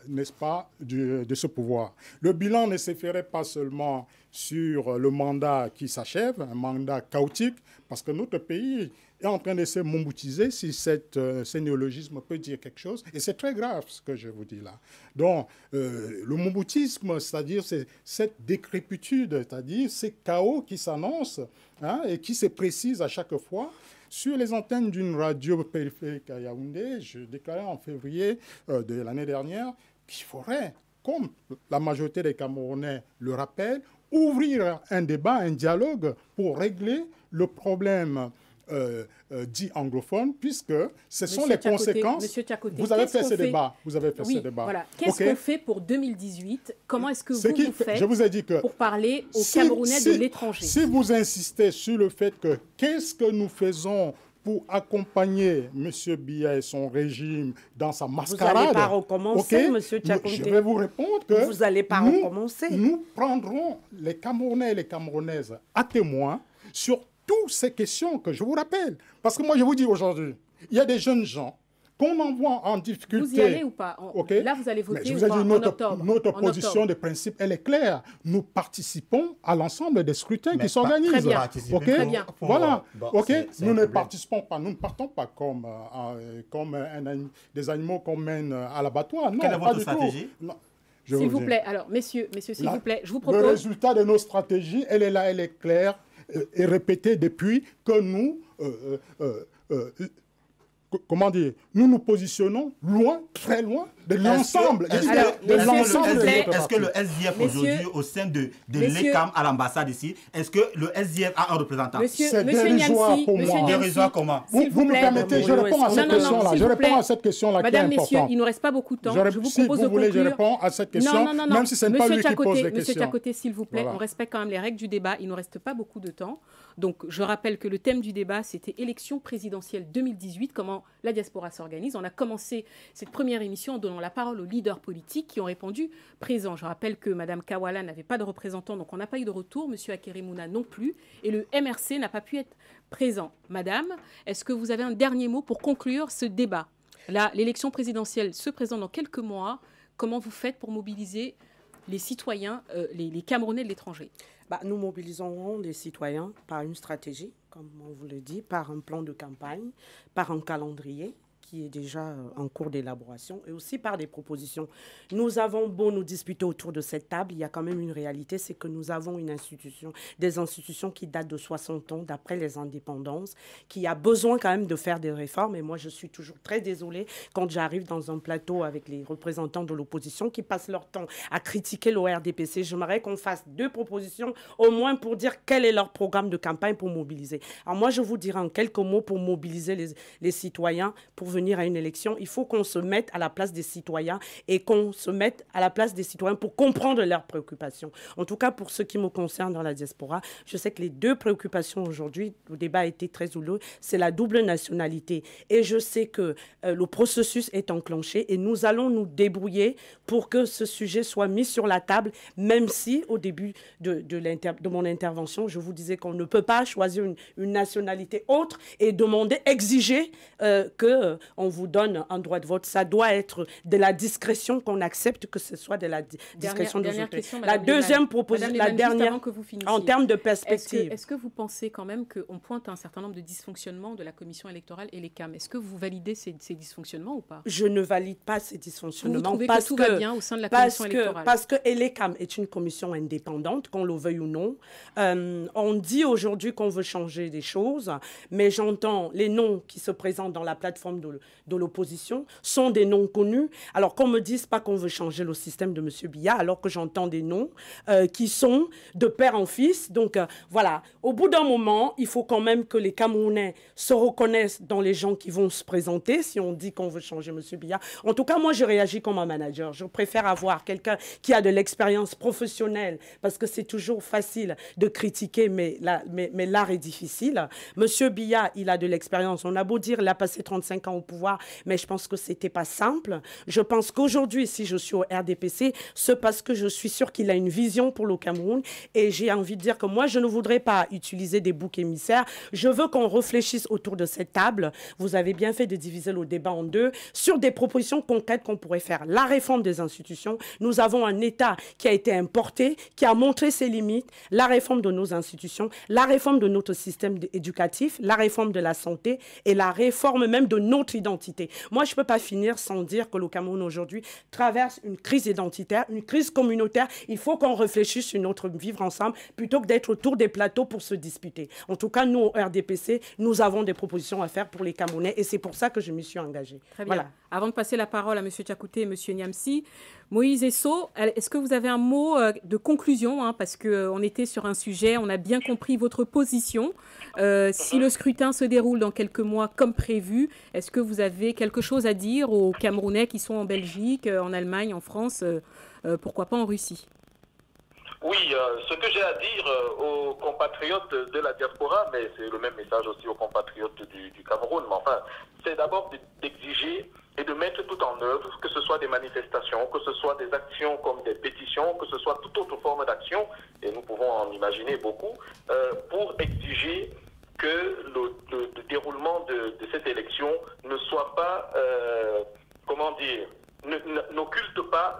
D: n'est-ce pas, de ce pouvoir. Le bilan ne se ferait pas seulement sur le mandat qui s'achève, un mandat chaotique, parce que notre pays est en train de se momboutiser, si ce néologisme peut dire quelque chose. Et c'est très grave ce que je vous dis là. Donc, le momboutisme, c'est-à-dire cette décrépitude, c'est-à-dire ces chaos qui s'annoncent et qui se précisent à chaque fois. Sur les antennes d'une radio périphérique à Yaoundé, je déclarais en février de l'année dernière qu'il faudrait, comme la majorité des Camerounais le rappellent, ouvrir un débat, un dialogue pour régler le problème dit anglophone, puisque ce sont les conséquences.
A: Monsieur Tchakoté,
D: vous avez fait ce débat. Vous avez fait ce débat.
A: Voilà. Qu'est-ce qu'on fait pour 2018? Comment est-ce que vous faites
D: je vous ai dit que
A: pour parler aux Camerounais de l'étranger?
D: Si vous insistez sur le fait que qu'est-ce que nous faisons pour accompagner M. Biya et son régime dans sa mascarade.
B: Vous n'allez pas recommencer, M. Tchakoté.
D: Je vais vous répondre que
B: vous n'allez pas recommencer.
D: Nous prendrons les Camerounais et les Camerounaises à témoin sur toutes ces questions que je vous rappelle. Parce que moi, je vous dis aujourd'hui, il y a des jeunes gens qu'on envoie en difficulté.
A: Vous y allez ou pas? Là, vous allez voter en octobre.
D: Notre position de principe, elle est claire. Nous participons à l'ensemble des scrutins qui s'organisent.
A: Très bien.
D: Très bien. Voilà. Nous ne participons pas. Nous ne partons pas comme des animaux qu'on mène à l'abattoir. Non,
C: quelle est votre stratégie?
A: S'il vous plaît. Alors, messieurs, s'il vous plaît, je vous propose...
D: Le résultat de nos stratégies, elle est là, elle est claire et répétée depuis que nous... comment dire, nous nous positionnons loin, très loin de l'ensemble.
C: Est-ce que le SDF aujourd'hui, au sein de l'ECAM à l'ambassade ici, est-ce que le SDF a un représentant?
D: C'est dérisoire pour moi.
C: Dérisoire comment?
D: Vous me permettez, je réponds à cette question-là. Je réponds à cette question-là qui est importante.
A: Madame, messieurs, il ne nous reste pas beaucoup de temps. Je vous propose de conclure.
D: Je réponds à cette question, même si ce n'est pas lui qui pose les questions.
A: Monsieur Tchakoté, s'il vous plaît, on respecte quand même les règles du débat. Il ne nous reste pas beaucoup de temps. Donc, je rappelle que le thème du débat, c'était élection présidentielle 2018, comment la diaspora s'organise. On a commencé cette première émission en donnant la parole aux leaders politiques qui ont répondu présents. Je rappelle que Mme Kawala n'avait pas de représentant, donc on n'a pas eu de retour. M. Akeremouna non plus. Et le MRC n'a pas pu être présent. Madame, est-ce que vous avez un dernier mot pour conclure ce débat? Là, l'élection présidentielle se présente dans quelques mois. Comment vous faites pour mobiliser les citoyens, les Camerounais de l'étranger?
B: Nous mobiliserons les citoyens par une stratégie, comme on vous le dit, par un plan de campagne, par un calendrier qui est déjà en cours d'élaboration et aussi par des propositions. Nous avons beau nous disputer autour de cette table, il y a quand même une réalité, c'est que nous avons des institutions qui datent de 60 ans, d'après les indépendances, qui a besoin quand même de faire des réformes. Et moi, je suis toujours très désolée quand j'arrive dans un plateau avec les représentants de l'opposition qui passent leur temps à critiquer l'ORDPC. J'aimerais qu'on fasse 2 propositions, au moins pour dire quel est leur programme de campagne pour mobiliser. Alors moi, je vous dirai en quelques mots pour mobiliser les citoyens pour venir à une élection, il faut qu'on se mette à la place des citoyens et qu'on se mette à la place des citoyens pour comprendre leurs préoccupations. En tout cas, pour ce qui me concerne dans la diaspora, je sais que les 2 préoccupations aujourd'hui, le débat a été très houleux, c'est la double nationalité. Et je sais que le processus est enclenché et nous allons nous débrouiller pour que ce sujet soit mis sur la table, même si au début de mon intervention, je vous disais qu'on ne peut pas choisir une nationalité autre et demander, exiger que on vous donne un droit de vote. Ça doit être de la discrétion, qu'on accepte que ce soit de la discrétion des autorités. La deuxième proposition, la dernière, en termes de perspective.
A: Est-ce que vous pensez quand même qu'on pointe un certain nombre de dysfonctionnements de la commission électorale et les CAM? Est-ce que vous validez ces dysfonctionnements ou pas?
B: Je ne valide pas ces dysfonctionnements.
A: Vous trouvez que tout va bien au sein de la commission électorale?
B: Parce que l'ECAM est une commission indépendante, qu'on le veuille ou non. On dit aujourd'hui qu'on veut changer des choses, mais j'entends les noms qui se présentent dans la plateforme de l'opposition sont des noms connus. Alors qu'on me dise pas qu'on veut changer le système de M. Biya, alors que j'entends des noms qui sont de père en fils. Donc voilà, au bout d'un moment, il faut quand même que les Camerounais se reconnaissent dans les gens qui vont se présenter si on dit qu'on veut changer M. Biya. En tout cas, moi, je réagis comme un manager. Je préfère avoir quelqu'un qui a de l'expérience professionnelle, parce que c'est toujours facile de critiquer, mais l'art est difficile. M. Biya, il a de l'expérience. On a beau dire, il a passé 35 ans au pouvoir, mais je pense que c'était pas simple. Je pense qu'aujourd'hui, si je suis au RDPC, c'est parce que je suis sûre qu'il a une vision pour le Cameroun, et j'ai envie de dire que moi, je ne voudrais pas utiliser des boucs émissaires. Je veux qu'on réfléchisse autour de cette table. Vous avez bien fait de diviser le débat en 2 sur des propositions concrètes qu'on pourrait faire. La réforme des institutions. Nous avons un État qui a été importé, qui a montré ses limites. La réforme de nos institutions, la réforme de notre système éducatif, la réforme de la santé et la réforme même de notre identité. Moi, je ne peux pas finir sans dire que le Cameroun aujourd'hui traverse une crise identitaire, une crise communautaire. Il faut qu'on réfléchisse sur notre vivre ensemble plutôt que d'être autour des plateaux pour se disputer. En tout cas, nous, au RDPC, nous avons des propositions à faire pour les Camerounais et c'est pour ça que je me suis engagée.
A: Très bien.
B: Voilà.
A: Avant de passer la parole à M. Tchakouté et M. Niamsi, Moïse Esso, est-ce que vous avez un mot de conclusion, hein, parce qu'on était sur un sujet, on a bien compris votre position. Si le scrutin se déroule dans quelques mois comme prévu, est-ce que vous avez quelque chose à dire aux Camerounais qui sont en Belgique, en Allemagne, en France, pourquoi pas en Russie?
E: Oui, ce que j'ai à dire aux compatriotes de la diaspora, mais c'est le même message aussi aux compatriotes du Cameroun, mais enfin, c'est d'abord d'exiger et de mettre tout en œuvre, que ce soit des manifestations, que ce soit des actions comme des pétitions, que ce soit toute autre forme d'action, et nous pouvons en imaginer beaucoup, pour exiger que le déroulement de cette élection ne soit pas, comment dire, n'occulte pas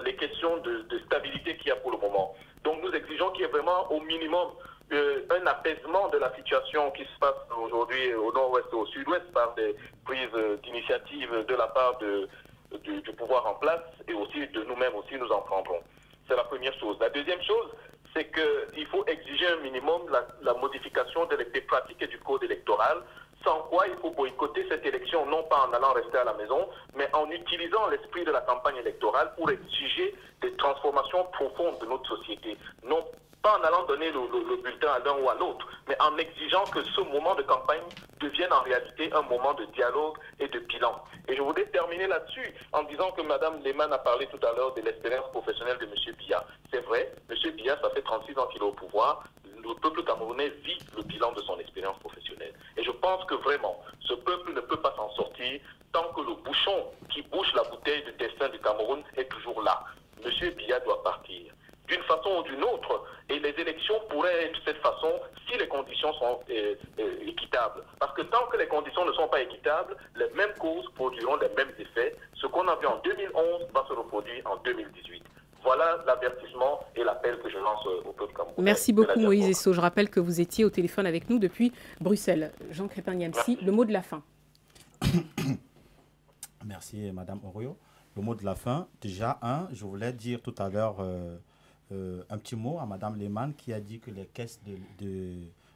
E: les questions de stabilité qu'il y a pour le moment. Donc nous exigeons qu'il y ait vraiment au minimum un apaisement de la situation qui se passe aujourd'hui au nord-ouest et au sud-ouest par des prises d'initiative de la part du pouvoir en place, et aussi de nous-mêmes aussi nous en prendrons. C'est la première chose. La deuxième chose, c'est qu'il faut exiger un minimum la modification des pratiques et du code électoral, sans quoi il faut boycotter cette élection, non pas en allant rester à la maison, mais en utilisant l'esprit de la campagne électorale pour exiger des transformations profondes de notre société. Non pas en allant donner le bulletin à l'un ou à l'autre, mais en exigeant que ce moment de campagne devienne en réalité un moment de dialogue et de bilan. Et je voudrais terminer là-dessus en disant que Mme Lehmann a parlé tout à l'heure de l'expérience professionnelle de M. Biya. C'est vrai, M. Biya, ça fait 36 ans qu'il est au pouvoir. Le peuple camerounais vit le bilan de son expérience professionnelle. Et je pense que vraiment, ce peuple ne peut pas s'en sortir tant que le bouchon qui bouche la bouteille du destin du Cameroun est toujours là. M. Biya doit partir. D'une façon ou d'une autre, et les élections pourraient être de cette façon si les conditions sont équitables. Parce que tant que les conditions ne sont pas équitables, les mêmes causes produiront les mêmes effets. Ce qu'on a vu en 2011 va se reproduire en 2018. Voilà l'avertissement et l'appel que je lance au peuple camerounais.
A: Merci beaucoup Moïse Esso. Je rappelle que vous étiez au téléphone avec nous depuis Bruxelles. Jean Crépin-Niamsi, le mot de la fin.
C: Merci Madame Orio. Le mot de la fin, déjà, je voulais dire tout à l'heure un petit mot à Mme Lehmann qui a dit que les caisses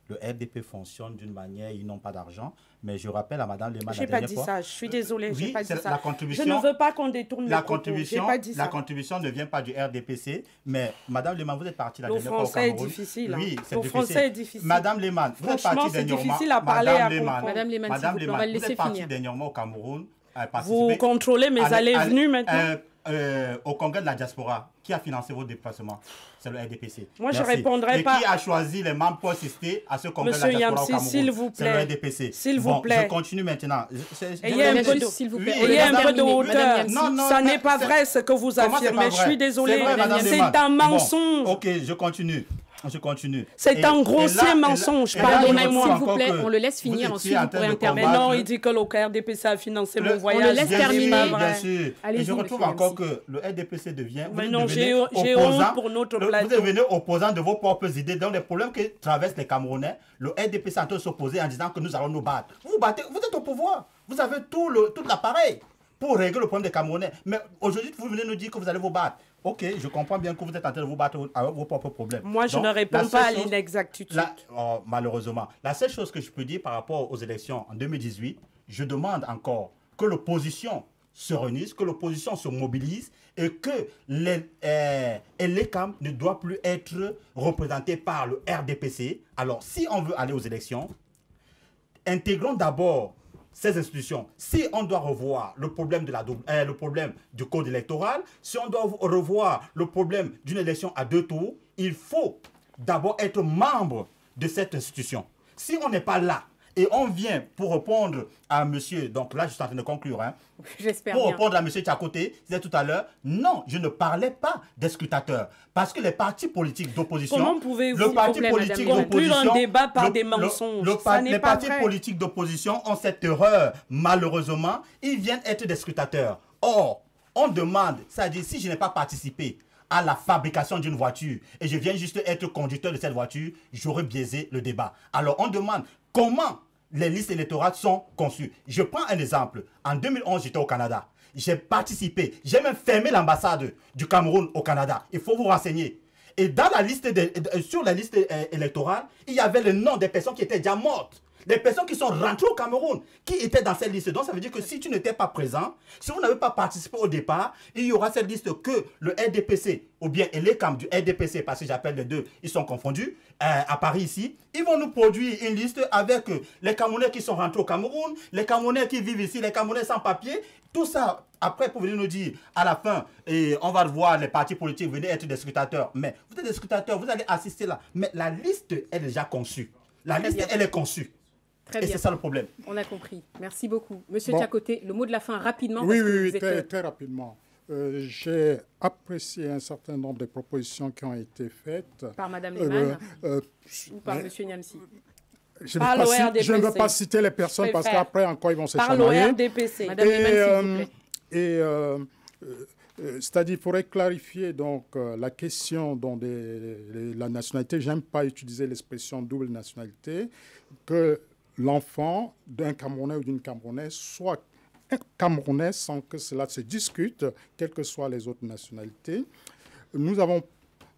C: le RDP fonctionnent d'une manière, ils n'ont pas d'argent. Mais je rappelle à Mme Lehmann...
B: Je n'ai pas dit ça, je suis désolée, je n'ai pas dit ça.
C: La contribution,
B: je ne veux pas qu'on détourne le propos, je n'ai pas dit ça.
C: La contribution ne vient pas du RDPC, mais Mme Lehmann, vous êtes partie la dernière fois au
B: Cameroun.
C: Le français
B: est difficile.
C: Oui, c'est
B: difficile. Français est difficile.
C: Mme Lehmann, vous êtes partie dernièrement...
A: Madame Lehmann, s'il vous plaît, on va le laisser finir.
C: Vous êtes partie dernièrement au Cameroun.
B: Vous contrôlez mes allées-venues maintenant
C: au congrès de la diaspora, qui a financé vos déplacements? C'est le RDPC.
B: Moi, je ne répondrai pas.
C: Et qui a choisi les membres pour assister à ce congrès de la diaspora au Cameroun?
B: S'il vous plaît.
C: C'est le RDPC.
B: S'il vous plaît.
C: Je continue maintenant.
B: Ayez un peu de hauteur.
C: Non,
B: ça n'est pas vrai ce que vous affirmez. Je suis désolée. C'est un mensonge.
C: Ok, je continue.
B: C'est un grossier mensonge. Pardonnez-moi.
A: S'il vous plaît, on le laisse finir. Ensuite, vous pourrez intervenir.
B: Mais non, il dit que le RDPC a financé mon voyage.
A: On le laisse terminer.
C: Bien sûr. Et je retrouve encore que le RDPC devient...
B: Mais non, j'ai honte pour notre plateau.
C: Vous devenez opposant de vos propres idées. Dans les problèmes que traversent les Camerounais, le RDPC est en train de s'opposer en disant que nous allons nous battre. Vous battez, vous êtes au pouvoir. Vous avez tout l'appareil pour régler le problème des Camerounais. Mais aujourd'hui, vous venez nous dire que vous allez vous battre. Ok, je comprends bien que vous êtes en train de vous battre avec vos propres problèmes.
B: Moi, je ne réponds pas à l'inexactitude.
C: Malheureusement. La seule chose que je peux dire par rapport aux élections en 2018, je demande encore que l'opposition se réunisse, que l'opposition se mobilise et que l'ECAM ne doit plus être représenté par le RDPC. Alors, si on veut aller aux élections, intégrons d'abord ces institutions. Si on doit revoir le problème, le problème du code électoral, si on doit revoir le problème d'une élection à 2 tours, il faut d'abord être membre de cette institution. Si on n'est pas là, et on vient pour répondre à monsieur, donc là je suis en train de conclure,
A: j'espère
C: pour
A: bien.
C: répondre à monsieur Tchakouté, disait tout à l'heure, non, je ne parlais pas des scrutateurs. Parce que les partis politiques d'opposition...
B: Comment pouvez-vous conclure un débat par des mensonges?
C: Les partis politiques d'opposition ont cette erreur, malheureusement, ils viennent être des scrutateurs. Or, on demande, c'est-à-dire si je n'ai pas participé à la fabrication d'une voiture et je viens juste être conducteur de cette voiture, j'aurais biaisé le débat. Alors on demande comment les listes électorales sont conçues. Je prends un exemple. En 2011, j'étais au Canada. J'ai participé. J'ai même fermé l'ambassade du Cameroun au Canada. Il faut vous renseigner. Et dans la liste sur la liste électorale, il y avait le nom des personnes qui étaient déjà mortes. les personnes qui sont rentrées au Cameroun, qui étaient dans cette liste. Donc ça veut dire que si tu n'étais pas présent, si vous n'avez pas participé au départ, il y aura cette liste que le RDPC, ou bien l'ECAM du RDPC, parce que j'appelle les deux, ils sont confondus, à Paris ici, ils vont nous produire une liste avec les Camerounais qui sont rentrés au Cameroun, les Camerounais qui vivent ici, les Camerounais sans papier, tout ça, après, pour venir nous dire, à la fin, et on va voir les partis politiques venir être des scrutateurs. Mais vous êtes des scrutateurs, vous allez assister là. Mais la liste est déjà conçue. La liste, elle est conçue.
A: Très bien.
C: Et c'est ça le problème.
A: On a compris. Merci beaucoup. Monsieur Diakoté, le mot de la fin, rapidement.
D: Oui, très rapidement. J'ai apprécié un certain nombre de propositions qui ont été faites.
A: Par Mme Lehmann ou par M. Niamsi.
D: Je ne veux pas citer les personnes parce qu'après encore ils vont se chamailler.
A: Par l'ORDPC. Madame Lehmann, s'il vous plaît.
D: C'est-à-dire qu'il faudrait clarifier donc, la question la nationalité. Je n'aime pas utiliser l'expression double nationalité. Que l'enfant d'un Camerounais ou d'une Camerounaise soit Camerounais sans que cela se discute, quelles que soient les autres nationalités. Nous avons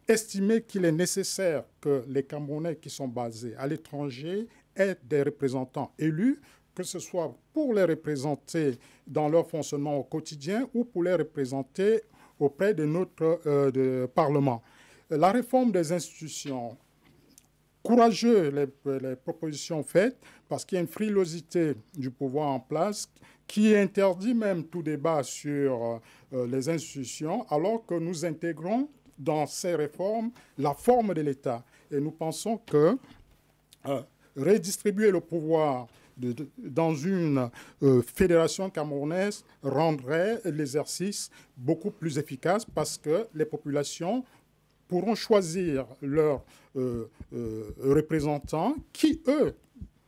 D: estimé qu'il est nécessaire que les Camerounais qui sont basés à l'étranger aient des représentants élus, que ce soit pour les représenter dans leur fonctionnement au quotidien ou pour les représenter auprès de notre Parlement. La réforme des institutions, courageux les propositions faites, parce qu'il y a une frilosité du pouvoir en place qui interdit même tout débat sur les institutions, alors que nous intégrons dans ces réformes la forme de l'État. Et nous pensons que redistribuer le pouvoir dans une fédération camerounaise rendrait l'exercice beaucoup plus efficace parce que les populations pourront choisir leurs représentants qui, eux,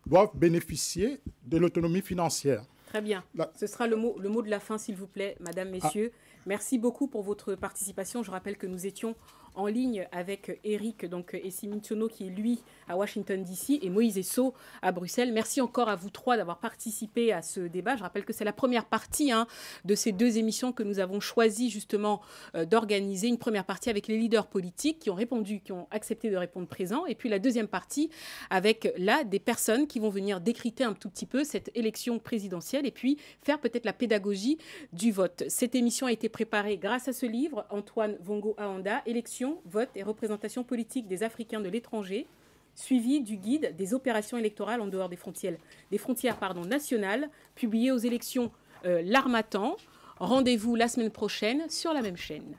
D: doivent bénéficier de l'autonomie financière.
A: Très bien. Ce sera le mot de la fin, s'il vous plaît, Madame, Messieurs. Merci beaucoup pour votre participation. Je rappelle que nous étions en ligne avec Eric Essimitsono, qui est lui à Washington DC, et Moïse Esso à Bruxelles. Merci encore à vous trois d'avoir participé à ce débat. Je rappelle que c'est la première partie de ces deux émissions que nous avons choisi justement d'organiser. Une première partie avec les leaders politiques qui ont accepté de répondre présent, et puis la deuxième partie avec des personnes qui vont venir décrypter un tout petit peu cette élection présidentielle et puis faire peut-être la pédagogie du vote. Cette émission a été préparée grâce à ce livre, Antoine Vongo Aanda, Élections, vote et représentation politique des Africains de l'étranger, suivi du guide des opérations électorales en dehors des frontières nationales, publié aux élections L'Harmattan. Rendez-vous la semaine prochaine sur la même chaîne.